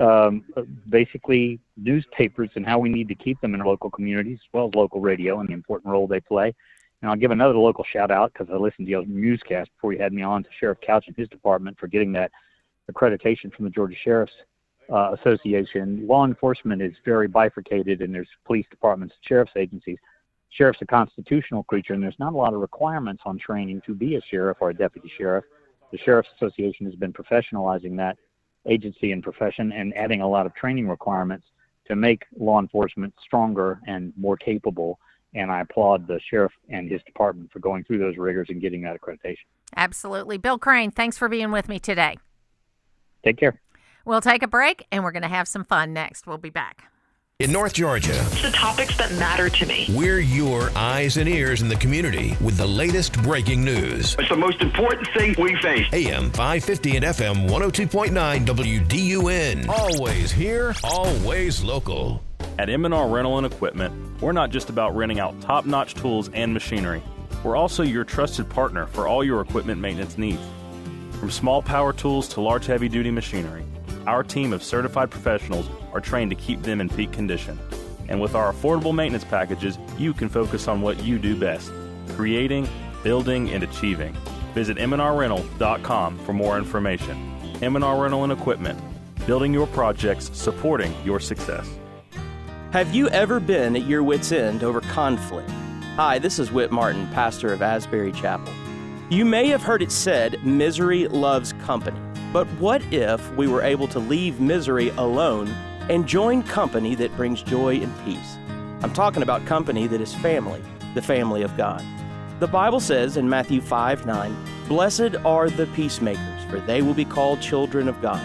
basically newspapers and how we need to keep them in our local communities, as well as local radio and the important role they play. And I'll give another local shout out because I listened to your newscast before you had me on, to Sheriff Couch and his department for getting that accreditation from the Georgia Sheriff's Association. Law enforcement is very bifurcated, and there's police departments and sheriff's agencies. Sheriff's a constitutional creature, and there's not a lot of requirements on training to be a sheriff or a deputy sheriff. The Sheriff's Association has been professionalizing that agency and profession and adding a lot of training requirements to make law enforcement stronger and more capable. And I applaud the sheriff and his department for going through those rigors and getting that accreditation. Absolutely. Bill Crane, thanks for being with me today. Take care. We'll take a break, and we're going to have some fun next. We'll be back. In North Georgia, it's the topics that matter to me. We're your eyes and ears in the community with the latest breaking news. It's the most important thing we face. AM 550 and FM 102.9 WDUN. Always here, always local. At M&R Rental and Equipment, we're not just about renting out top-notch tools and machinery. We're also your trusted partner for all your equipment maintenance needs. From small power tools to large heavy-duty machinery, our team of certified professionals are trained to keep them in peak condition. And with our affordable maintenance packages, you can focus on what you do best: creating, building, and achieving. Visit mnrrental.com for more information. M&R Rental and Equipment, building your projects, supporting your success. Have you ever been at your wit's end over conflict? Hi, this is Whit Martin, pastor of Asbury Chapel. You may have heard it said, misery loves company. But what if we were able to leave misery alone and join company that brings joy and peace? I'm talking about company that is family, the family of God. The Bible says in Matthew 5:9, "Blessed are the peacemakers, for they will be called children of God."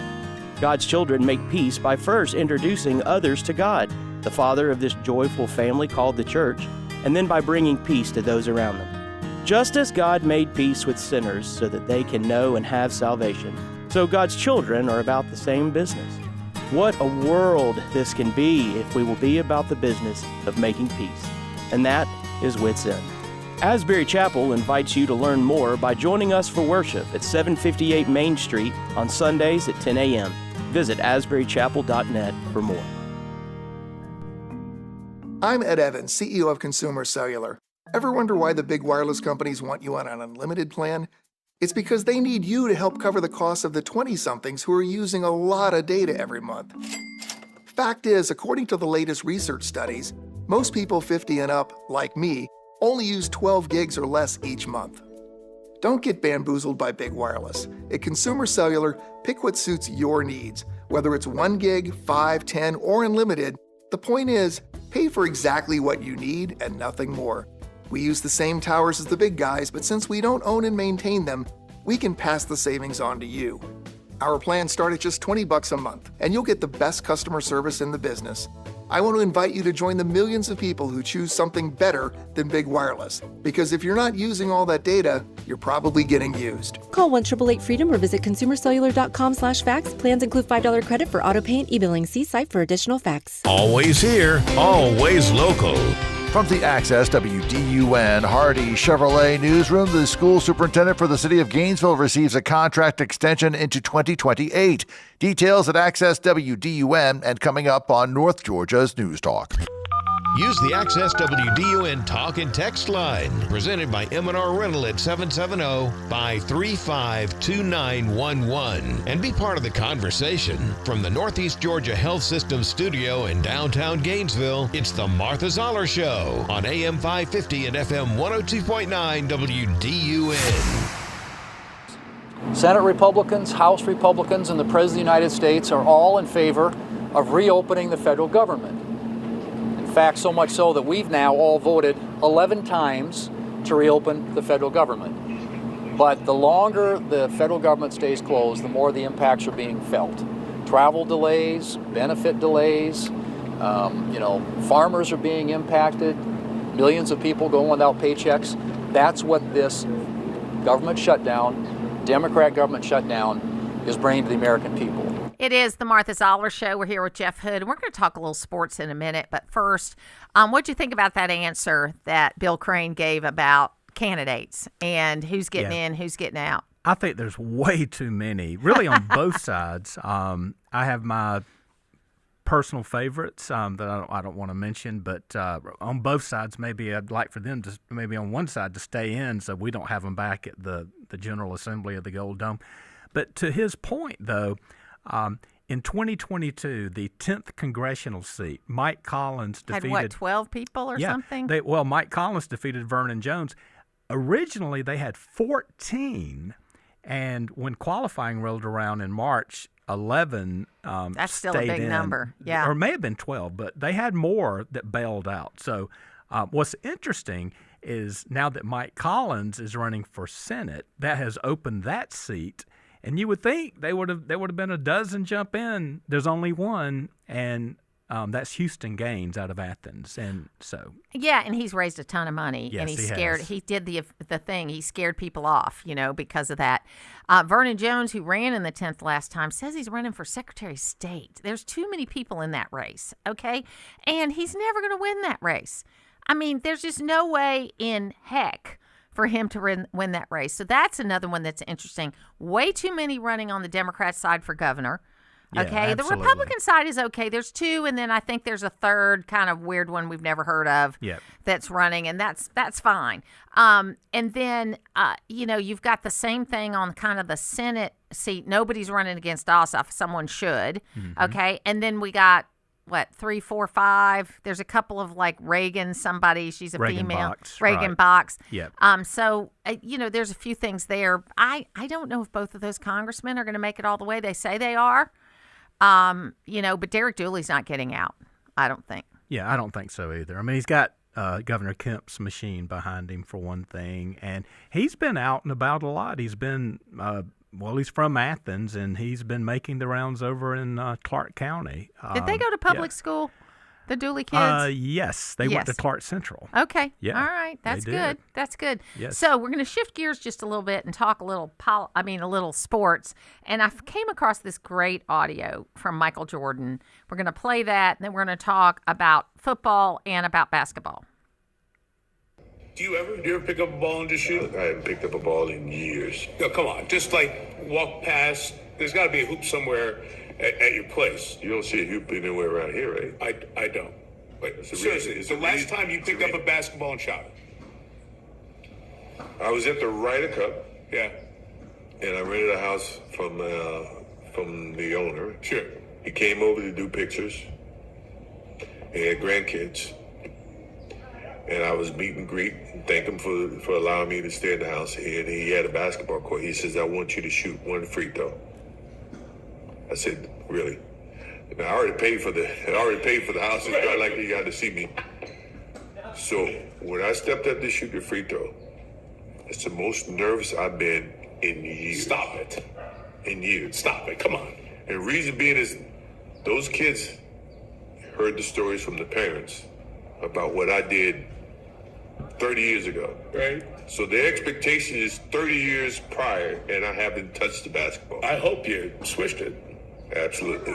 God's children make peace by first introducing others to God, the Father of this joyful family called the church, and then by bringing peace to those around them. Just as God made peace with sinners so that they can know and have salvation, So God's children are about the same business. What a world this can be if we will be about the business of making peace. And that is Wits End. Asbury Chapel invites you to learn more by joining us for worship at 758 Main Street on Sundays at 10 a.m. Visit asburychapel.net for more. I'm Ed Evans, CEO of Consumer Cellular. Ever wonder why the big wireless companies want you on an unlimited plan? It's because they need you to help cover the cost of the 20-somethings who are using a lot of data every month. Fact is, according to the latest research studies, most people 50 and up, like me, only use 12 gigs or less each month. Don't get bamboozled by big wireless. At Consumer Cellular, pick what suits your needs. Whether it's 1 gig, 5, 10, or unlimited, the point is, pay for exactly what you need and nothing more. We use the same towers as the big guys, but since we don't own and maintain them, we can pass the savings on to you. Our plans start at just $20 a month, and you'll get the best customer service in the business. I want to invite you to join the millions of people who choose something better than big wireless. Because if you're not using all that data, you're probably getting used. Call 1-888-FREEDOM or visit consumercellular.com/facts. Plans include $5 credit for auto pay and e-billing. See site for additional facts. Always here, always local. From the Access WDUN Hardy Chevrolet newsroom, the school superintendent for the city of Gainesville receives a contract extension into 2028. Details at Access WDUN and coming up on North Georgia's News Talk. Use the Access WDUN talk and text line, presented by M&R Rental at 770-535-2911, and be part of the conversation. From the Northeast Georgia Health System studio in downtown Gainesville, it's the Martha Zoller Show on AM 550 and FM 102.9 WDUN. Senate Republicans, House Republicans, and the President of the United States are all in favor of reopening the federal government. In fact, so much so that we've now all voted 11 times to reopen the federal government. But the longer the federal government stays closed, the more the impacts are being felt. Travel delays, benefit delays, farmers are being impacted, millions of people going without paychecks. That's what this government shutdown, Democrat government shutdown, is bringing to the American people. It is the Martha Zoller Show. We're here with Jeff Hood, and we're going to talk a little sports in a minute. But first, what'd you think about that answer that Bill Crane gave about candidates and who's getting in, who's getting out? I think there's way too many, really, on both sides. I have my personal favorites that I don't want to mention, but on both sides, maybe I'd like for them to, maybe on one side, to stay in so we don't have them back at the General Assembly of the Gold Dome. But to his point, though, in 2022, the 10th congressional seat, Mike Collins defeated... Had, 12 people or something? Mike Collins defeated Vernon Jones. Originally, they had 14, and when qualifying rolled around in March, 11 That's still a big number, yeah. Or it may have been 12, but they had more that bailed out. So what's interesting is now that Mike Collins is running for Senate, that has opened that seat. And you would think there would have been a dozen jump in. There's only one, and that's Houston Gaines out of Athens. And so and he's raised a ton of money, yes, and he's he scared. has. He did the thing. He scared people off, because of that. Vernon Jones, who ran in the 10th last time, says he's running for Secretary of State. There's too many people in that race, okay? And he's never going to win that race. I mean, there's just no way in heck for him to win that race. So that's another one that's interesting. Way too many running on the Democrat side for governor. Okay, yeah, the Republican side is okay. There's two, and then I think there's a third kind of weird one we've never heard of that's running, and that's fine. And then, you've got the same thing on kind of the Senate seat. Nobody's running against Ossoff. Someone should, okay? And then we got, 3, 4, 5. There's a couple of Reagan, somebody, she's a Reagan female. Box, Reagan right. Box. Yep. So, there's a few things there. I don't know if both of those congressmen are going to make it all the way. They say they are. But Derek Dooley's not getting out, I don't think. Yeah, I don't think so either. I mean, he's got Governor Kemp's machine behind him for one thing, and he's been out and about a lot. He's been, he's from Athens, and he's been making the rounds over in Clark County. Did they go to public school? The Dooley kids? Yes. They went to Clark Central. Okay. Yeah. All right. That's good. That's good. Yes. So we're going to shift gears just a little bit and talk a little a little sports. And I came across this great audio from Michael Jordan. We're going to play that, and then we're going to talk about football and about basketball. Do you ever pick up a ball and just shoot? I haven't picked up a ball in years. No, come on. Just like walk past. There's got to be a hoop somewhere at your place. You don't see a hoop anywhere around here, right? I don't. Wait, seriously, it's the last time you picked up a basketball and shot it? I was at the Ryder Cup. Yeah. And I rented a house from the owner. Sure. He came over to do pictures. He had grandkids. And I was meet and greet and thank him for allowing me to stay in the house. And he had a basketball court. He says, I want you to shoot one free throw. I said, really? And I already paid for the house. It's not like you got to see me. So when I stepped up to shoot the free throw, it's the most nervous I've been in years. Stop it. In years. Stop it. Come on. And the reason being is those kids heard the stories from the parents about what I did 30 years ago. Right. So the expectation is 30 years prior, and I haven't touched the basketball. I hope you switched it. Absolutely.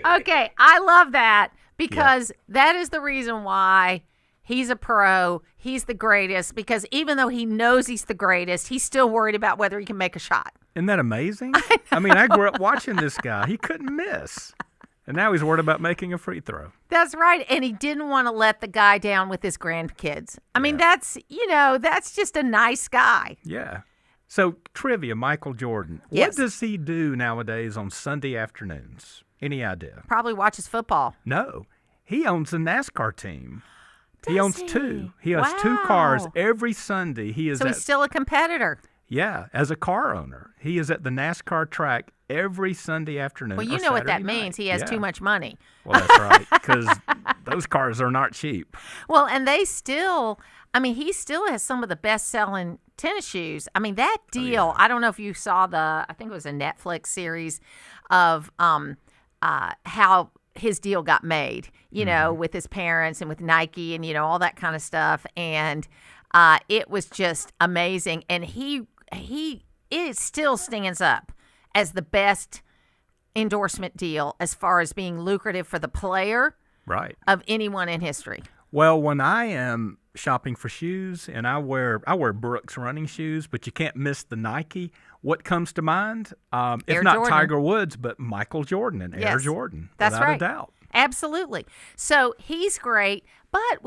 Okay, I love that because that is the reason why he's a pro. He's the greatest because even though he knows he's the greatest, he's still worried about whether he can make a shot. Isn't that amazing? I mean, I grew up watching this guy. He couldn't miss. And now he's worried about making a free throw. That's right. And he didn't want to let the guy down with his grandkids. I mean, that's just a nice guy. Yeah. So, trivia, Michael Jordan. Yes. What does he do nowadays on Sunday afternoons? Any idea? Probably watches football. No. He owns a NASCAR team. He owns two. He has Wow. 2 cars every Sunday. So he's still a competitor. Yeah, as a car owner. He is at the NASCAR track every Sunday afternoon. Well, you or know what that Saturday means. night. He has Yeah. too much money. Well, that's right, because those cars are not cheap. Well, and he still has some of the best-selling tennis shoes. I mean, that deal, I don't know if you saw I think it was a Netflix series of how his deal got made, you know, with his parents and with Nike and, all that kind of stuff. And it was just amazing. And it still stands up as the best endorsement deal as far as being lucrative for the player of anyone in history. Well, when I am shopping for shoes and I wear Brooks running shoes, but you can't miss the Nike, what comes to mind? If not Jordan. Tiger Woods, but Michael Jordan and Air Jordan. That's without right. a doubt. Absolutely. So he's great, but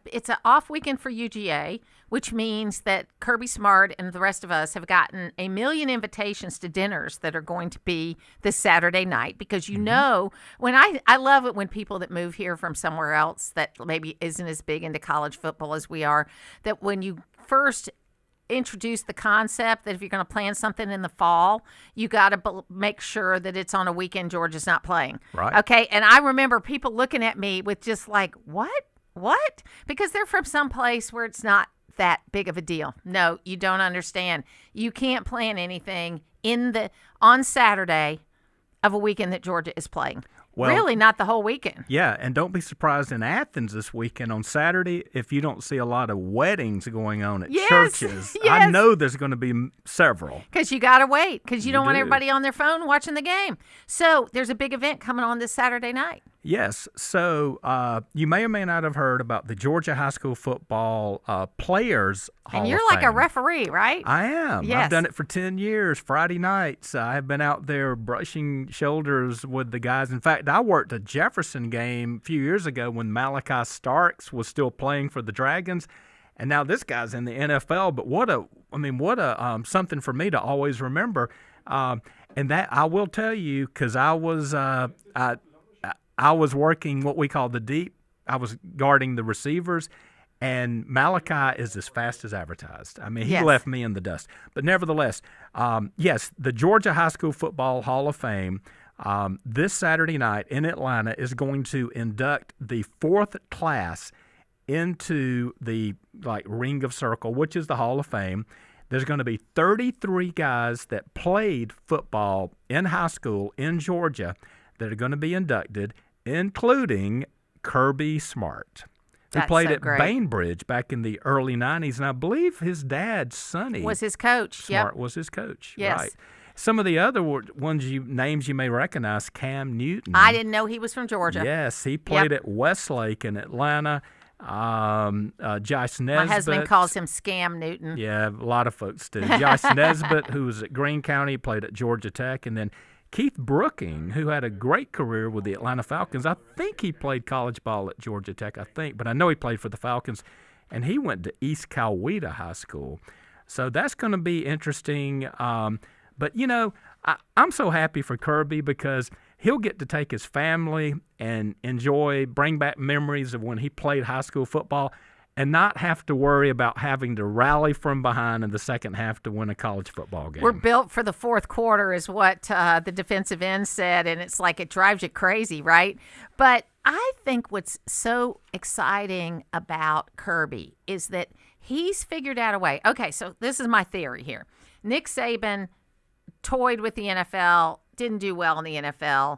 it's an off weekend for UGA, which means that Kirby Smart and the rest of us have gotten 1 million invitations to dinners that are going to be this Saturday night because when I love it when people that move here from somewhere else that maybe isn't as big into college football as we are, that when you first introduce the concept that if you're going to plan something in the fall, you got to make sure that it's on a weekend Georgia's not playing. Right. Okay. And I remember people looking at me with just like, what? Because they're from some place where it's not that big of a deal. No, you don't understand. You can't plan anything on Saturday of a weekend that Georgia is playing. Well, really, not the whole weekend. Yeah, and don't be surprised in Athens this weekend on Saturday if you don't see a lot of weddings going on at churches. Yes. I know there's going to be several. Because you got to wait, because you don't want everybody on their phone watching the game. So there's a big event coming on this Saturday night. Yes, so you may or may not have heard about the Georgia High School Football Players Hall And you're of like Fame. a referee, right? I am. Yes. I've done it for 10 years. Friday nights, I have been out there brushing shoulders with the guys. In fact, I worked a Jefferson game a few years ago when Malachi Starks was still playing for the Dragons, and now this guy's in the NFL. But what a something for me to always remember. And that I will tell you, because I was working what we call the deep. I was guarding the receivers, and Malachi is as fast as advertised. I mean, he left me in the dust. But nevertheless, yes, the Georgia High School Football Hall of Fame this Saturday night in Atlanta is going to induct the 4th class into the Ring of Circle, which is the Hall of Fame. There's going to be 33 guys that played football in high school in Georgia that are going to be inducted, including Kirby Smart, who played at Bainbridge back in the early 90s. And I believe his dad, Sonny, was his coach. Smart was his coach. Yes. Right. Some of the other names you may recognize, Cam Newton. I didn't know he was from Georgia. Yes, he played at Westlake in Atlanta. Josh Nesbitt. My husband calls him Scam Newton. Yeah, a lot of folks do. Josh Nesbitt, who was at Greene County, played at Georgia Tech. And then Keith Brooking, who had a great career with the Atlanta Falcons. I think he played college ball at Georgia Tech, but I know he played for the Falcons. And he went to East Coweta High School. So that's going to be interesting. But, I'm so happy for Kirby because he'll get to take his family and bring back memories of when he played high school football and not have to worry about having to rally from behind in the second half to win a college football game. We're built for the fourth quarter is what the defensive end said, and it's like it drives you crazy, right? But I think what's so exciting about Kirby is that he's figured out a way. Okay, so this is my theory here. Nick Saban toyed with the NFL, didn't do well in the NFL,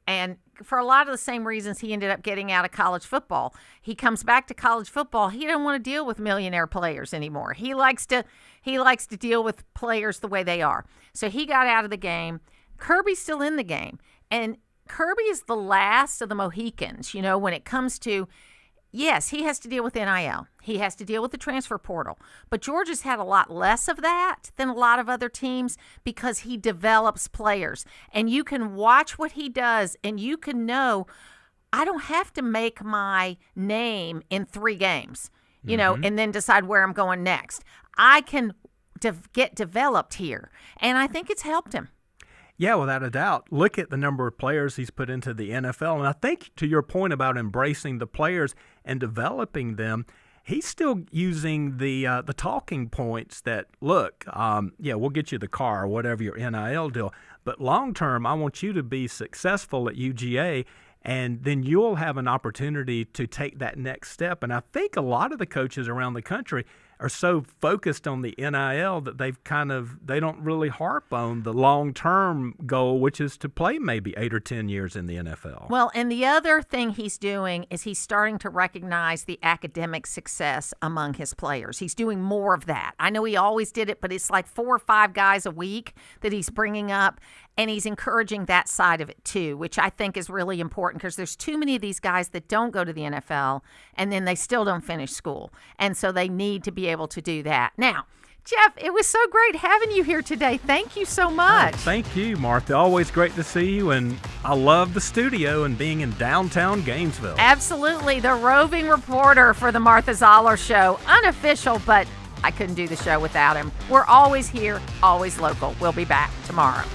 and for a lot of the same reasons he ended up getting out of college football. He comes back to college football. He doesn't want to deal with millionaire players anymore. He likes to deal with players the way they are. So he got out of the game. Kirby's still in the game, and Kirby is the last of the Mohicans, when it comes to, yes, he has to deal with NIL. He has to deal with the transfer portal. But Georgia's had a lot less of that than a lot of other teams because he develops players. And you can watch what he does, and you can know, I don't have to make my name in 3 games, and then decide where I'm going next. I can get developed here. And I think it's helped him. Yeah, without a doubt. Look at the number of players he's put into the NFL. And I think to your point about embracing the players and developing them, he's still using the talking points that, look, we'll get you the car or whatever your NIL deal. But long term, I want you to be successful at UGA, and then you'll have an opportunity to take that next step. And I think a lot of the coaches around the country are so focused on the NIL that they don't really harp on the long-term goal, which is to play maybe 8 or 10 years in the NFL. Well, and the other thing he's doing is he's starting to recognize the academic success among his players. He's doing more of that. I know he always did it, but it's like 4 or 5 guys a week that he's bringing up, and he's encouraging that side of it too, which I think is really important because there's too many of these guys that don't go to the NFL and then they still don't finish school. And so they need to be able to do that. Now, Jeff, it was so great having you here today. Thank you so much. Thank you, Martha. Always great to see you, and I love the studio and being in downtown Gainesville. Absolutely. The roving reporter for the Martha Zoller Show. Unofficial, but I couldn't do the show without him. We're always here, always local. We'll be back tomorrow.